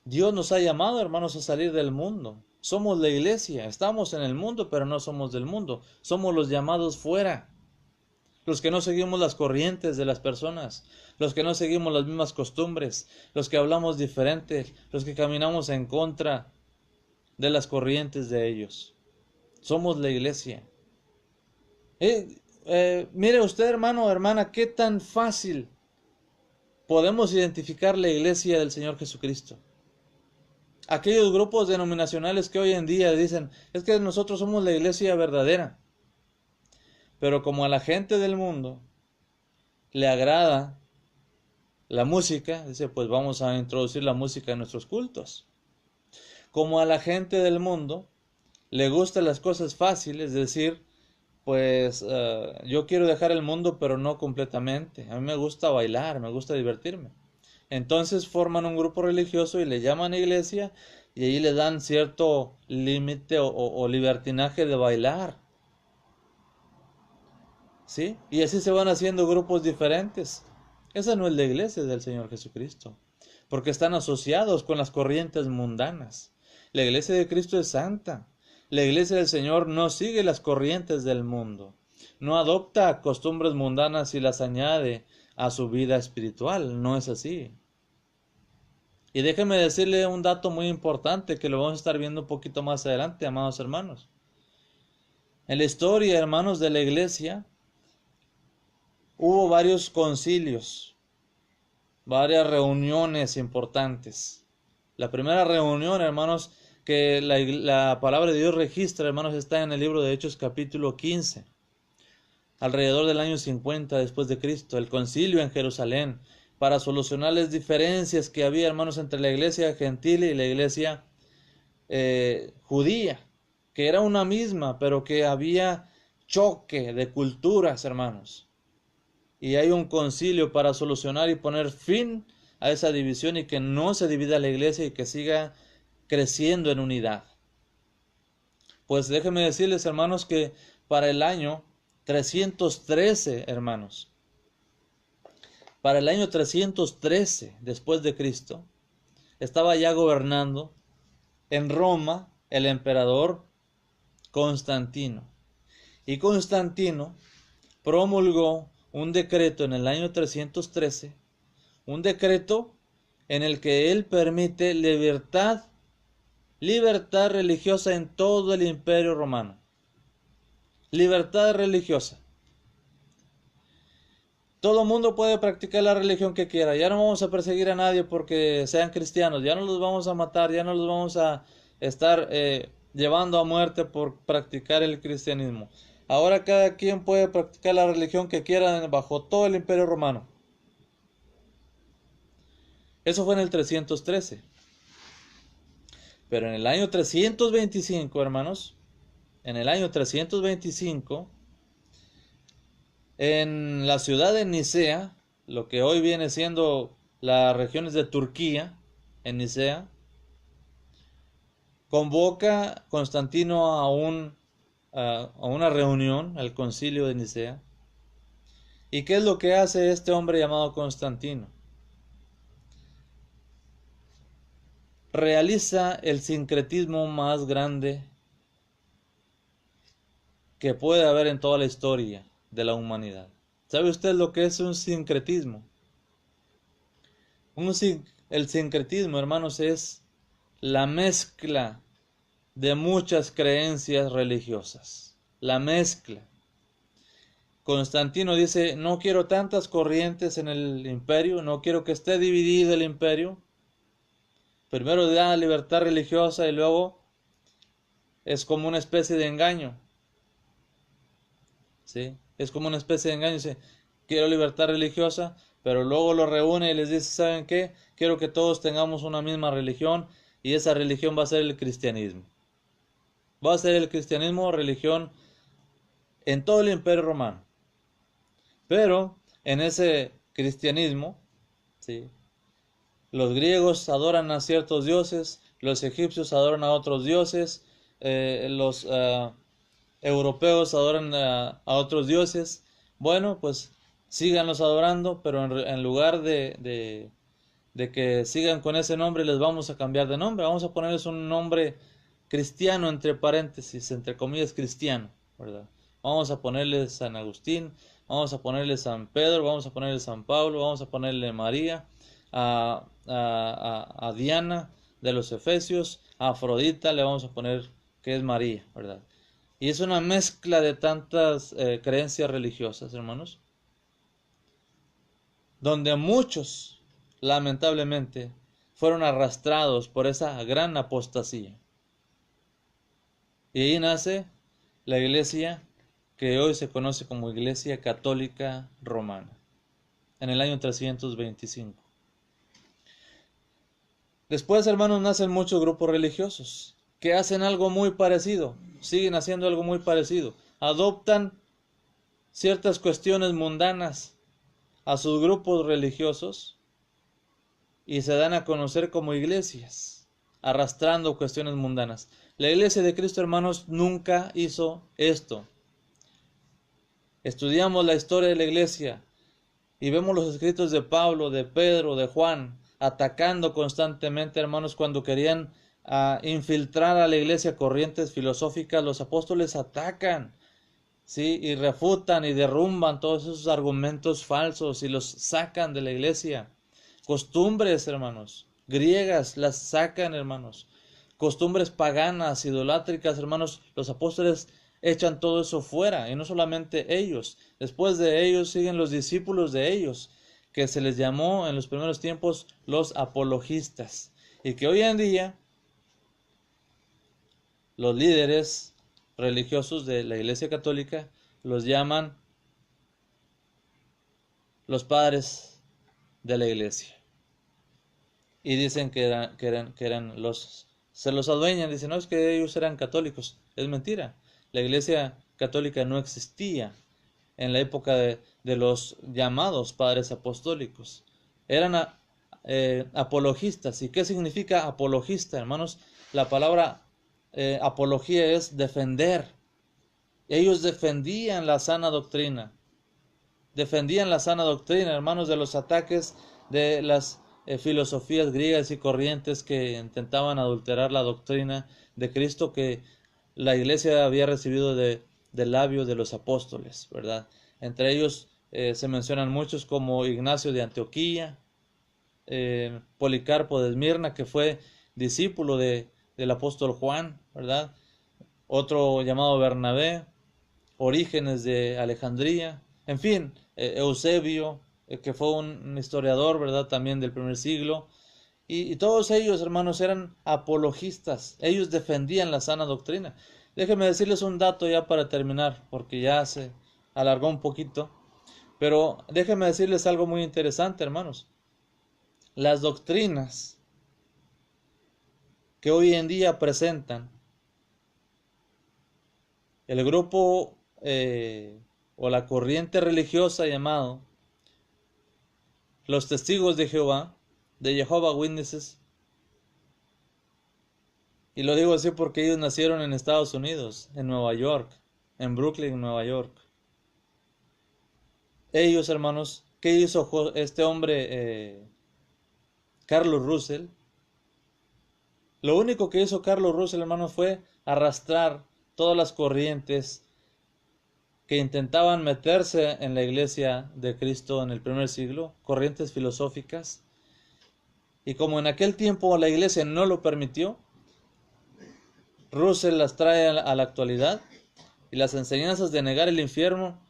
S2: Dios nos ha llamado, hermanos, a salir del mundo. Somos la iglesia. Estamos en el mundo, pero no somos del mundo. Somos los llamados fuera. Los que no seguimos las corrientes de las personas, los que no seguimos las mismas costumbres, los que hablamos diferente, los que caminamos en contra de las corrientes de ellos. Somos la iglesia. Mire usted, hermano o hermana, qué tan fácil podemos identificar la iglesia del Señor Jesucristo. Aquellos grupos denominacionales que hoy en día dicen, es que nosotros somos la iglesia verdadera. Pero como a la gente del mundo le agrada la música, dice, pues vamos a introducir la música en nuestros cultos. Como a la gente del mundo le gustan las cosas fáciles, es decir, pues yo quiero dejar el mundo, pero no completamente. A mí me gusta bailar, me gusta divertirme. Entonces forman un grupo religioso y le llaman iglesia y ahí le dan cierto límite o libertinaje de bailar. ¿Sí? Y así se van haciendo grupos diferentes. Esa no es la iglesia del Señor Jesucristo, porque están asociados con las corrientes mundanas. La iglesia de Cristo es santa. La iglesia del Señor no sigue las corrientes del mundo. No adopta costumbres mundanas y las añade a su vida espiritual. No es así. Y déjenme decirle un dato muy importante que lo vamos a estar viendo un poquito más adelante, amados hermanos. En la historia, hermanos, de la iglesia, hubo varios concilios, varias reuniones importantes. La primera reunión, hermanos, que la palabra de Dios registra, hermanos, está en el libro de Hechos capítulo 15. Alrededor del año 50 después de Cristo, el concilio en Jerusalén, para solucionar las diferencias que había, hermanos, entre la iglesia gentil y la iglesia judía, que era una misma, pero que había choque de culturas, hermanos. Y hay un concilio para solucionar y poner fin a esa división y que no se divida la iglesia y que siga creciendo en unidad. Pues déjenme decirles, hermanos, que para el año 313, hermanos, para el año 313 después de Cristo, estaba ya gobernando en Roma el emperador Constantino. Y Constantino promulgó un decreto en el año 313, un decreto en el que él permite libertad religiosa en todo el imperio romano. Libertad religiosa. Todo el mundo puede practicar la religión que quiera. Ya no vamos a perseguir a nadie porque sean cristianos. Ya no los vamos a matar. Ya no los vamos a estar llevando a muerte por practicar el cristianismo. Ahora cada quien puede practicar la religión que quiera bajo todo el imperio romano. Eso fue en el 313. Pero en el año 325, hermanos, en el año 325, en la ciudad de Nicea, lo que hoy viene siendo las regiones de Turquía, en Nicea, convoca Constantino a una reunión, al concilio de Nicea. ¿Y qué es lo que hace este hombre llamado Constantino? Realiza el sincretismo más grande que puede haber en toda la historia de la humanidad. ¿Sabe usted lo que es un sincretismo? El sincretismo, hermanos, es la mezcla de muchas creencias religiosas. La mezcla. Constantino dice, no quiero tantas corrientes en el imperio, no quiero que esté dividido el imperio. Primero da libertad religiosa y luego es como una especie de engaño. ¿Sí? Es como una especie de engaño. Dice, quiero libertad religiosa, pero luego lo reúne y les dice, ¿saben qué? Quiero que todos tengamos una misma religión y esa religión va a ser el cristianismo. Va a ser el cristianismo religión en todo el imperio romano. Pero en ese cristianismo, ¿sí?, los griegos adoran a ciertos dioses, los egipcios adoran a otros dioses, los europeos adoran a otros dioses. Bueno, pues síganlos adorando, pero en lugar de que sigan con ese nombre, les vamos a cambiar de nombre. Vamos a ponerles un nombre cristiano, entre paréntesis, entre comillas cristiano, ¿verdad? Vamos a ponerle San Agustín, vamos a ponerle San Pedro, vamos a ponerle San Pablo, vamos a ponerle María, a Diana de los Efesios, a Afrodita le vamos a poner que es María, ¿verdad? Y es una mezcla de tantas creencias religiosas, hermanos, donde muchos, lamentablemente, fueron arrastrados por esa gran apostasía. Y ahí nace la iglesia que hoy se conoce como Iglesia Católica Romana, en el año 325. Después, hermanos, nacen muchos grupos religiosos que hacen algo muy parecido, siguen haciendo algo muy parecido. Adoptan ciertas cuestiones mundanas a sus grupos religiosos y se dan a conocer como iglesias, arrastrando cuestiones mundanas. La iglesia de Cristo, hermanos, nunca hizo esto. Estudiamos la historia de la iglesia y vemos los escritos de Pablo, de Pedro, de Juan, atacando constantemente, hermanos, cuando querían infiltrar a la iglesia corrientes filosóficas. Los apóstoles atacan, ¿sí?, y refutan y derrumban todos esos argumentos falsos y los sacan de la iglesia. Costumbres, hermanos, griegas las sacan, hermanos. Costumbres paganas, idolátricas, hermanos, los apóstoles echan todo eso fuera, y no solamente ellos. Después de ellos siguen los discípulos de ellos, que se les llamó en los primeros tiempos los apologistas, y que hoy en día los líderes religiosos de la Iglesia Católica los llaman los padres de la iglesia. Y dicen que eran los... Se los adueñan, dicen, no, es que ellos eran católicos. Es mentira. La Iglesia Católica no existía en la época de los llamados padres apostólicos. Eran apologistas. ¿Y qué significa apologista, hermanos? La palabra apología es defender. Ellos defendían la sana doctrina. Defendían la sana doctrina, hermanos, de los ataques de las filosofías griegas y corrientes que intentaban adulterar la doctrina de Cristo que la iglesia había recibido del labio de los apóstoles, ¿verdad? Entre ellos se mencionan muchos como Ignacio de Antioquía, Policarpo de Esmirna, que fue discípulo del apóstol Juan, ¿verdad? Otro llamado Bernabé, Orígenes de Alejandría, en fin, Eusebio, que fue un historiador, ¿verdad?, también del primer siglo. Y todos ellos, hermanos, eran apologistas. Ellos defendían la sana doctrina. Déjenme decirles un dato ya para terminar, porque ya se alargó un poquito. Pero déjenme decirles algo muy interesante, hermanos. las doctrinas que hoy en día presentan el grupo o la corriente religiosa llamado los testigos de Jehová, de Jehovah's Witnesses, y lo digo así porque ellos nacieron en Estados Unidos, en Nueva York, en Brooklyn, Nueva York. Ellos, hermanos, ¿qué hizo este hombre, Carlos Russell? Lo único que hizo Carlos Russell, hermanos, fue arrastrar todas las corrientes que intentaban meterse en la iglesia de Cristo en el primer siglo, corrientes filosóficas. Y como en aquel tiempo la iglesia no lo permitió, Russell las trae a la actualidad, y las enseñanzas de negar el infierno,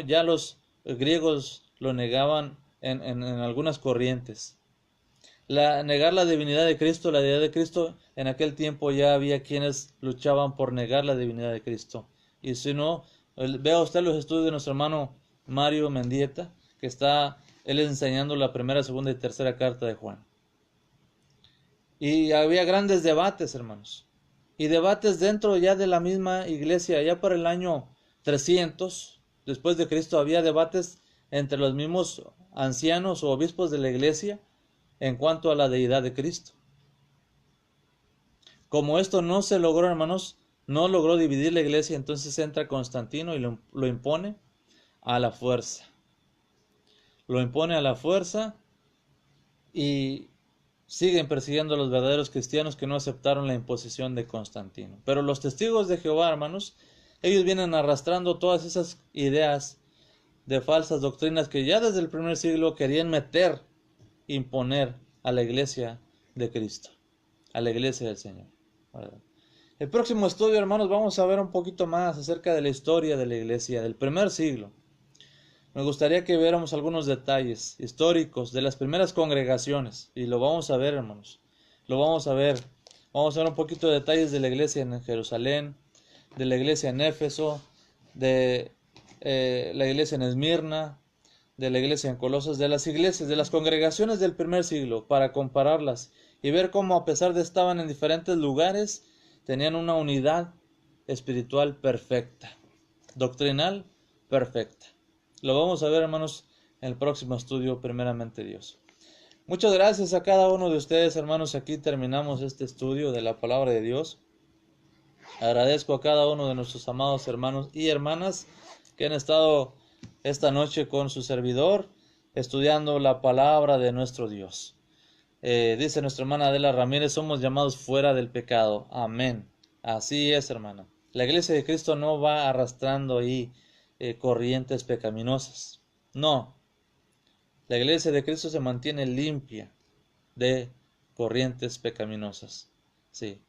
S2: ya los griegos lo negaban en algunas corrientes. Negar la divinidad de Cristo, la deidad de Cristo, en aquel tiempo ya había quienes luchaban por negar la divinidad de Cristo. Y si no, vea usted los estudios de nuestro hermano Mario Mendieta, que está él enseñando la primera, segunda y tercera carta de Juan. Y había grandes debates, hermanos. Y debates dentro ya de la misma iglesia. Ya para el año 300, después de Cristo, había debates entre los mismos ancianos o obispos de la iglesia en cuanto a la deidad de Cristo. Como esto no se logró, hermanos, no logró dividir la iglesia, entonces entra Constantino y lo impone a la fuerza. Lo impone a la fuerza y siguen persiguiendo a los verdaderos cristianos que no aceptaron la imposición de Constantino. Pero los testigos de Jehová, hermanos, ellos vienen arrastrando todas esas ideas de falsas doctrinas que ya desde el primer siglo querían imponer a la iglesia de Cristo, a la iglesia del Señor, ¿verdad? El próximo estudio, hermanos, vamos a ver un poquito más acerca de la historia de la iglesia del primer siglo. Me gustaría que viéramos algunos detalles históricos de las primeras congregaciones, y lo vamos a ver, hermanos. Lo vamos a ver. Vamos a ver un poquito de detalles de la iglesia en Jerusalén, de la iglesia en Éfeso, de la iglesia en Esmirna, de la iglesia en Colosas, de las iglesias, de las congregaciones del primer siglo, para compararlas y ver cómo, a pesar de estaban en diferentes lugares, tenían una unidad espiritual perfecta, doctrinal perfecta. Lo vamos a ver, hermanos, en el próximo estudio, primeramente Dios. Muchas gracias a cada uno de ustedes, hermanos. Aquí terminamos este estudio de la palabra de Dios. Agradezco a cada uno de nuestros amados hermanos y hermanas que han estado esta noche con su servidor, estudiando la palabra de nuestro Dios. Dice nuestra hermana Adela Ramírez, somos llamados fuera del pecado. Amén. Así es, hermana. La iglesia de Cristo no va arrastrando ahí corrientes pecaminosas. No. La iglesia de Cristo se mantiene limpia de corrientes pecaminosas. Sí.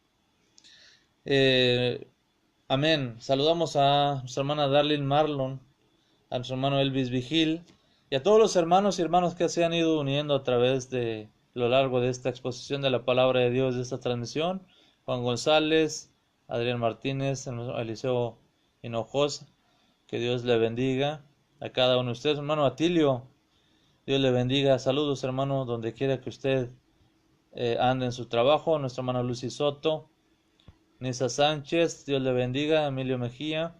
S2: Amén. Saludamos a nuestra hermana Darlene Marlon, a nuestro hermano Elvis Vigil y a todos los hermanos y hermanas que se han ido uniendo a través de lo largo de esta exposición de la palabra de Dios, de esta transmisión. Juan González, Adrián Martínez, Eliseo Hinojosa, que Dios le bendiga a cada uno de ustedes. Hermano Atilio, Dios le bendiga. Saludos, hermano, donde quiera que usted ande en su trabajo. Nuestra hermana Lucy Soto, Nisa Sánchez, Dios le bendiga. Emilio Mejía,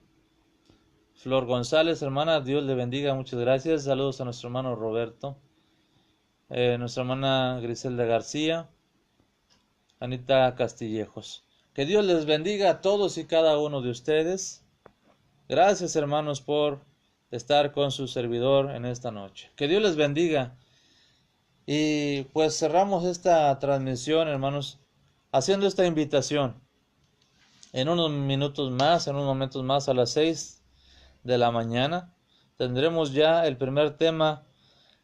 S2: Flor González, hermana, Dios le bendiga, muchas gracias. Saludos a nuestro hermano Roberto, nuestra hermana Griselda García, Anita Castillejos. Que Dios les bendiga a todos y cada uno de ustedes. Gracias, hermanos, por estar con su servidor en esta noche. Que Dios les bendiga. Y pues cerramos esta transmisión, hermanos, haciendo esta invitación. En unos minutos más, en unos momentos más, a las 6 de la mañana, tendremos ya el primer tema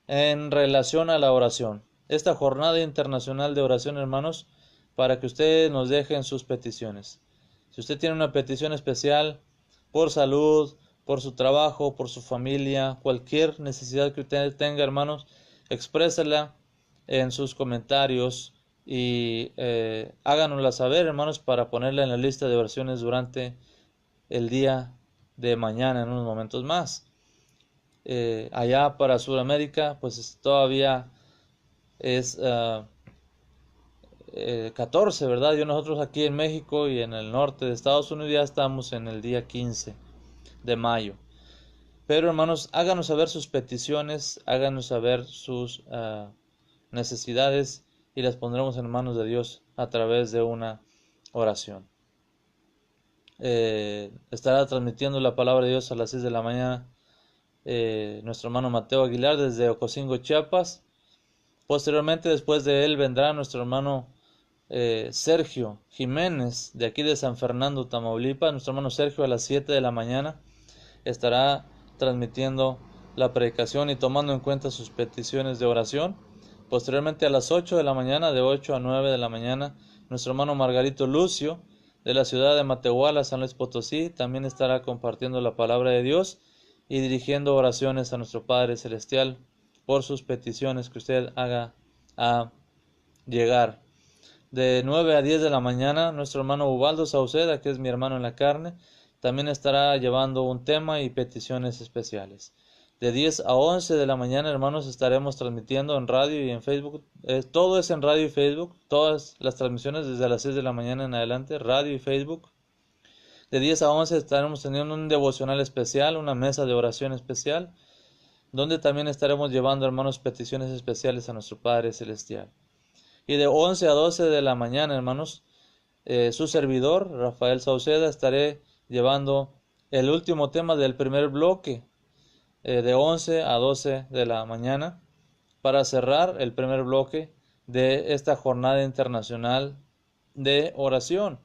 S2: en relación a la oración. Esta jornada internacional de oración, hermanos, para que ustedes nos dejen sus peticiones. Si usted tiene una petición especial por salud, por su trabajo, por su familia, cualquier necesidad que usted tenga, hermanos, exprésela en sus comentarios y háganosla saber, hermanos, para ponerla en la lista de oraciones durante el día de mañana, en unos momentos más. Allá para Sudamérica, pues todavía es 14, ¿verdad? Y nosotros aquí en México y en el norte de Estados Unidos ya estamos en el día 15 de mayo. Pero hermanos, háganos saber sus peticiones, háganos saber sus necesidades y las pondremos en manos de Dios a través de una oración. Estará transmitiendo la palabra de Dios a las 6 de la mañana nuestro hermano Mateo Aguilar desde Ocosingo, Chiapas. Posteriormente, después de él, vendrá nuestro hermano Sergio Jiménez de aquí de San Fernando, Tamaulipas. Nuestro hermano Sergio a las 7 de la mañana estará transmitiendo la predicación y tomando en cuenta sus peticiones de oración. Posteriormente a las 8 de la mañana, de 8 a 9 de la mañana, nuestro hermano Margarito Lucio de la ciudad de Matehuala, San Luis Potosí, también estará compartiendo la palabra de Dios y dirigiendo oraciones a nuestro Padre Celestial por sus peticiones que usted haga a llegar. De 9 a 10 de la mañana, nuestro hermano Ubaldo Sauceda, que es mi hermano en la carne, también estará llevando un tema y peticiones especiales. De 10 a 11 de la mañana, hermanos, estaremos transmitiendo en radio y en Facebook. Todo es en radio y Facebook. Todas las transmisiones desde las 6 de la mañana en adelante, radio y Facebook. De 10 a 11 estaremos teniendo un devocional especial, una mesa de oración especial, donde también estaremos llevando, hermanos, peticiones especiales a nuestro Padre Celestial. Y de 11 a 12 de la mañana, hermanos, su servidor, Rafael Sauceda, estaré llevando el último tema del primer bloque, de 11 a 12 de la mañana, para cerrar el primer bloque de esta jornada internacional de oración.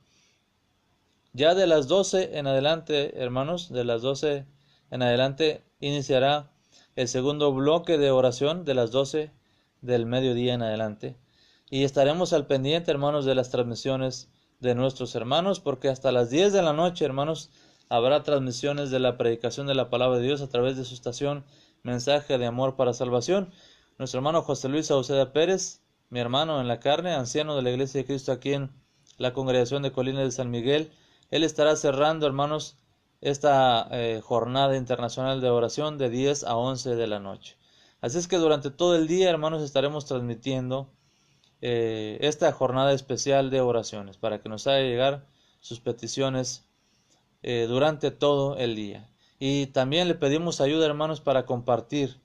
S2: Ya de las 12 en adelante, hermanos, de las 12 en adelante iniciará el segundo bloque de oración de las 12 del mediodía en adelante. Y estaremos al pendiente, hermanos, de las transmisiones de nuestros hermanos, porque hasta las 10 de la noche, hermanos, habrá transmisiones de la predicación de la palabra de Dios a través de su estación Mensaje de Amor para Salvación. Nuestro hermano José Luis Sauceda Pérez, mi hermano en la carne, anciano de la Iglesia de Cristo aquí en la congregación de Colinas de San Miguel, él estará cerrando, hermanos, esta jornada internacional de oración de 10 a 11 de la noche. Así es que durante todo el día, hermanos, estaremos transmitiendo esta jornada especial de oraciones para que nos haga llegar sus peticiones durante todo el día. Y también le pedimos ayuda, hermanos, para compartir.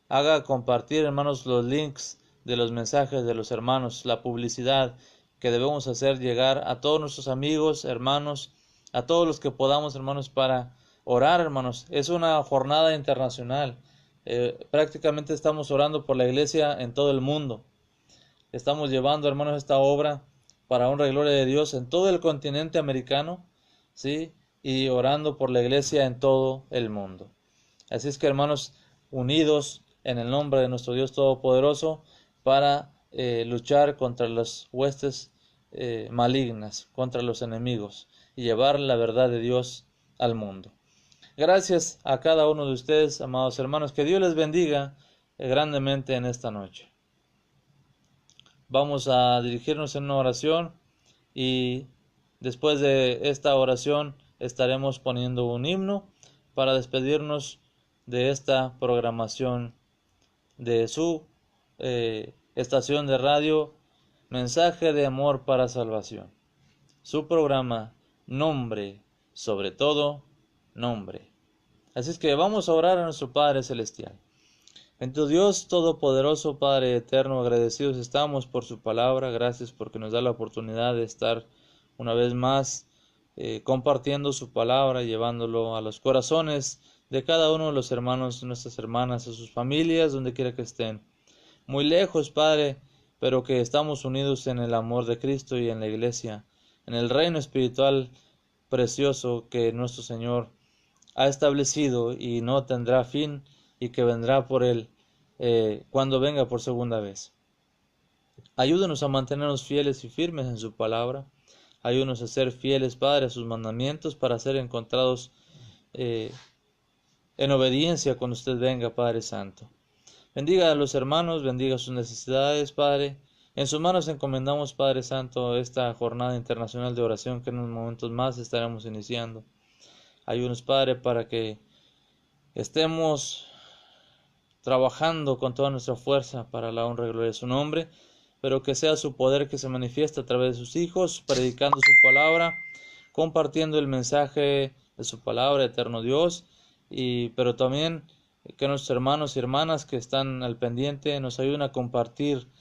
S2: Haga compartir, hermanos, los links de los mensajes de los hermanos, la publicidad que debemos hacer llegar a todos nuestros amigos, hermanos, a todos los que podamos, hermanos, para orar, hermanos. Es una jornada internacional. Prácticamente estamos orando por la iglesia en todo el mundo. Estamos llevando, hermanos, esta obra para honra y gloria de Dios en todo el continente americano, ¿sí? Y orando por la iglesia en todo el mundo. Así es que, hermanos, unidos en el nombre de nuestro Dios Todopoderoso para luchar contra las huestes malignas, contra los enemigos y llevar la verdad de Dios al mundo. Gracias a cada uno de ustedes, amados hermanos, que Dios les bendiga grandemente en esta noche. Vamos a dirigirnos en una oración y después de esta oración estaremos poniendo un himno para despedirnos de esta programación de su estación de radio Mensaje de Amor para Salvación. Su programa Nombre, sobre todo Nombre. Así es que vamos a orar a nuestro Padre Celestial. Bendito Dios Todopoderoso, Padre Eterno, agradecidos estamos por su palabra. Gracias porque nos da la oportunidad de estar una vez más compartiendo su palabra, llevándolo a los corazones de cada uno de los hermanos, nuestras hermanas, a sus familias, donde quiera que estén. Muy lejos, Padre, pero que estamos unidos en el amor de Cristo y en la iglesia, en el reino espiritual precioso que nuestro Señor ha establecido y no tendrá fin, y que vendrá por él cuando venga por segunda vez. Ayúdanos a mantenernos fieles y firmes en su palabra. Ayúdanos a ser fieles, Padre, a sus mandamientos para ser encontrados en obediencia cuando usted venga, Padre Santo. Bendiga a los hermanos, bendiga sus necesidades, Padre. En sus manos encomendamos, Padre Santo, esta jornada internacional de oración que en unos momentos más estaremos iniciando. Ayúdanos, Padre, para que estemos trabajando con toda nuestra fuerza para la honra y gloria de su nombre, pero que sea su poder que se manifiesta a través de sus hijos, predicando su palabra, compartiendo el mensaje de su palabra, eterno Dios, pero también que nuestros hermanos y hermanas que están al pendiente nos ayuden a compartir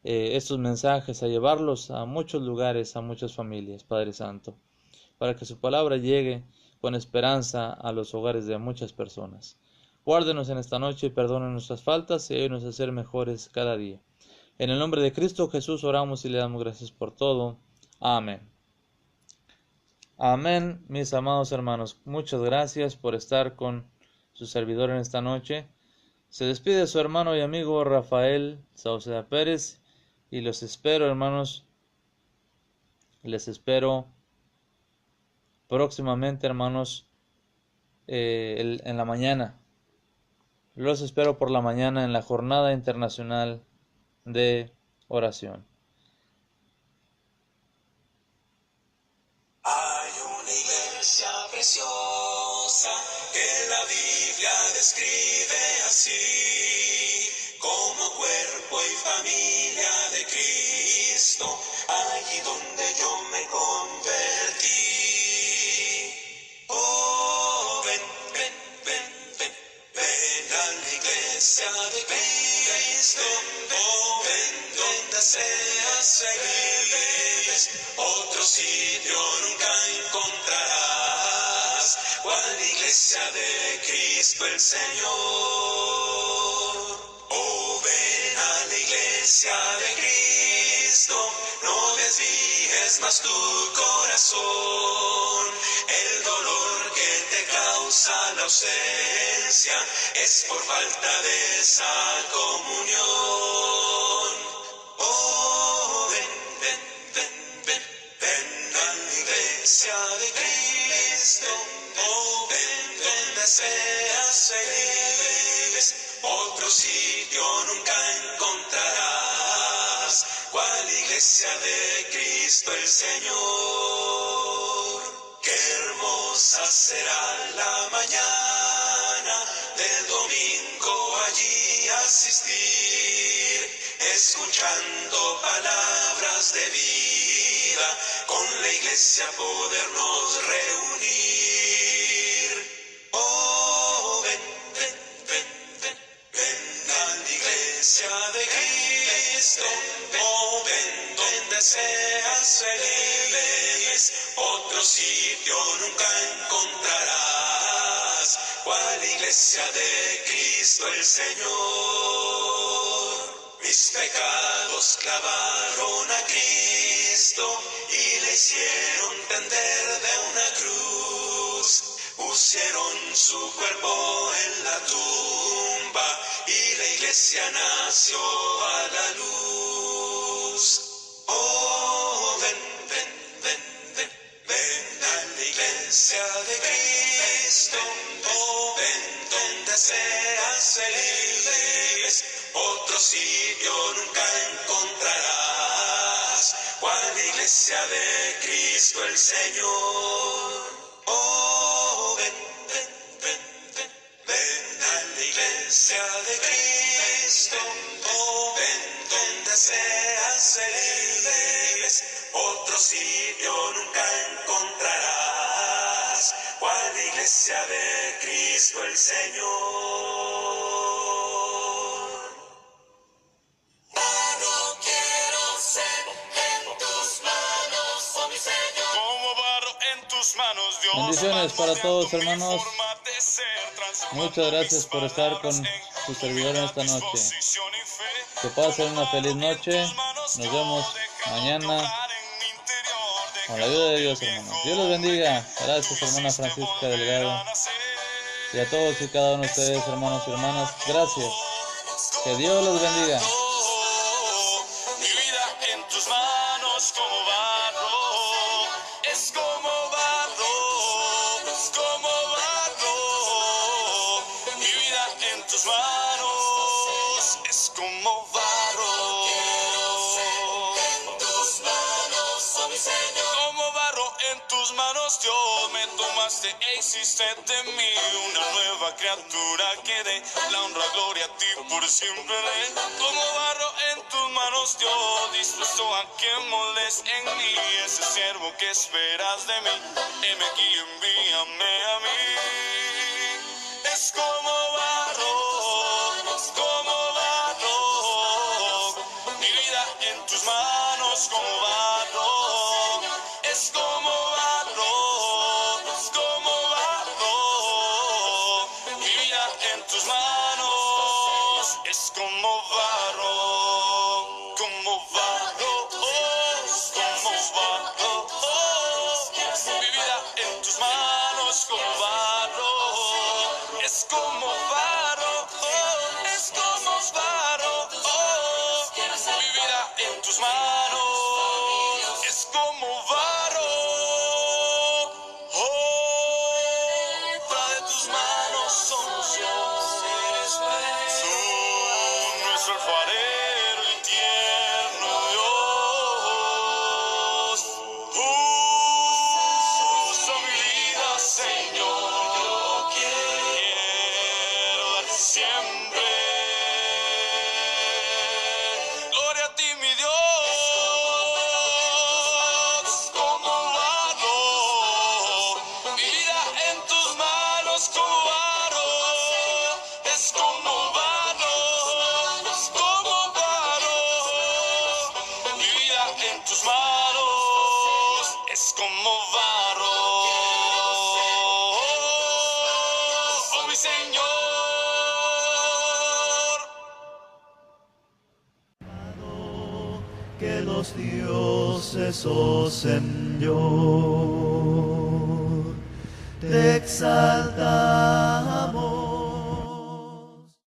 S2: estos mensajes, a llevarlos a muchos lugares, a muchas familias, Padre Santo, para que su palabra llegue con esperanza a los hogares de muchas personas. Guárdenos en esta noche y perdone nuestras faltas y ayúdenos a ser mejores cada día. En el nombre de Cristo Jesús oramos y le damos gracias por todo. Amén. Amén, mis amados hermanos. Muchas gracias por estar con su servidor en esta noche. Se despide su hermano y amigo Rafael Sauceda Pérez y los espero, hermanos. Les espero próximamente, hermanos, en la mañana. Los espero por la mañana en la Jornada Internacional de Oración.
S3: Hay una iglesia preciosa que la Biblia describe así, como cuerpo y familia de Cristo, allí donde yo me convertí. Oh, ven, ven, ven, ven, ven a la iglesia de Cristo, oh, ven donde seas feliz, otro sitio nunca encontrarás, cual iglesia de Cristo el Señor. Oh, ven a la iglesia de Cristo, no desvíes más tu corazón, el dolor que te causa la ausencia es por falta de esa comunión. Oh, ven, ven, ven, ven, ven a la iglesia de Cristo, oh, ven donde seas feliz, otro sitio nunca encontrarás, cual iglesia de Cristo el Señor. Qué hermosa será la mañana del domingo allí asistir, escuchando palabras de vida, con la iglesia podernos reunir. Oh, ven, ven, ven, ven, ven a la iglesia de Cristo, oh, ven donde seas feliz, otro sitio nunca encontrarás, cual iglesia de Cristo el Señor. Mis pecados clavaron a Cristo y le hicieron tender de una cruz, pusieron su cuerpo en la tumba y la iglesia nació a la luz. Oh, ven, ven, ven, ven, ven a la iglesia de Cristo, oh, ven donde seas feliz, otro sitio nunca encontrarás, cual iglesia de Cristo el Señor. Oh, ven, ven, ven, ven, ven a la iglesia de Cristo, oh, ven donde seas feliz, otro sitio nunca encontrarás, cual iglesia de Cristo el Señor. Barro quiero ser en tus manos, oh mi Señor. Como barro en tus manos, Dios.
S2: Bendiciones para todos, hermanos. Muchas gracias por estar con su servidor en esta noche. Que pasen una feliz noche. Nos vemos mañana con la ayuda de Dios, hermanos. Dios los bendiga. Gracias, hermana Francisca Delgado. Y a todos y cada uno de ustedes, hermanos y hermanas, gracias. Que Dios los bendiga.
S3: Mi vida en tus manos como barro, es como barro, es como barro. Mi vida en tus manos es como barro. En tus manos, oh mi Señor. Como barro en tus manos, Dios me toma creaste e hiciste de mí una nueva criatura que dé la honra, gloria a ti por siempre. Como barro en tus manos yo, dispuesto a que moldes en mí ese siervo que esperas de mí. Heme aquí, envíame a mí. Es como barro, mi vida en tus manos como barro. Es como barro, mi vida en tus manos. Es como barro, mi vida en tus manos como barro. Es como barro, es como barro, mi vida en tus manos. Es como barro, obra de tus manos somos Dios. Tú, nuestro alfarero y tierno Dios. Usa mi vida, Señor, yo quiero darte siempre. Gloria a ti, mi Dios. Como barro, mi vida en tus manos como barro. Es como barro, mi vida en tus manos. Es como barro, oh mi Señor.
S1: Que los dioses, oh Señor, te exaltamos.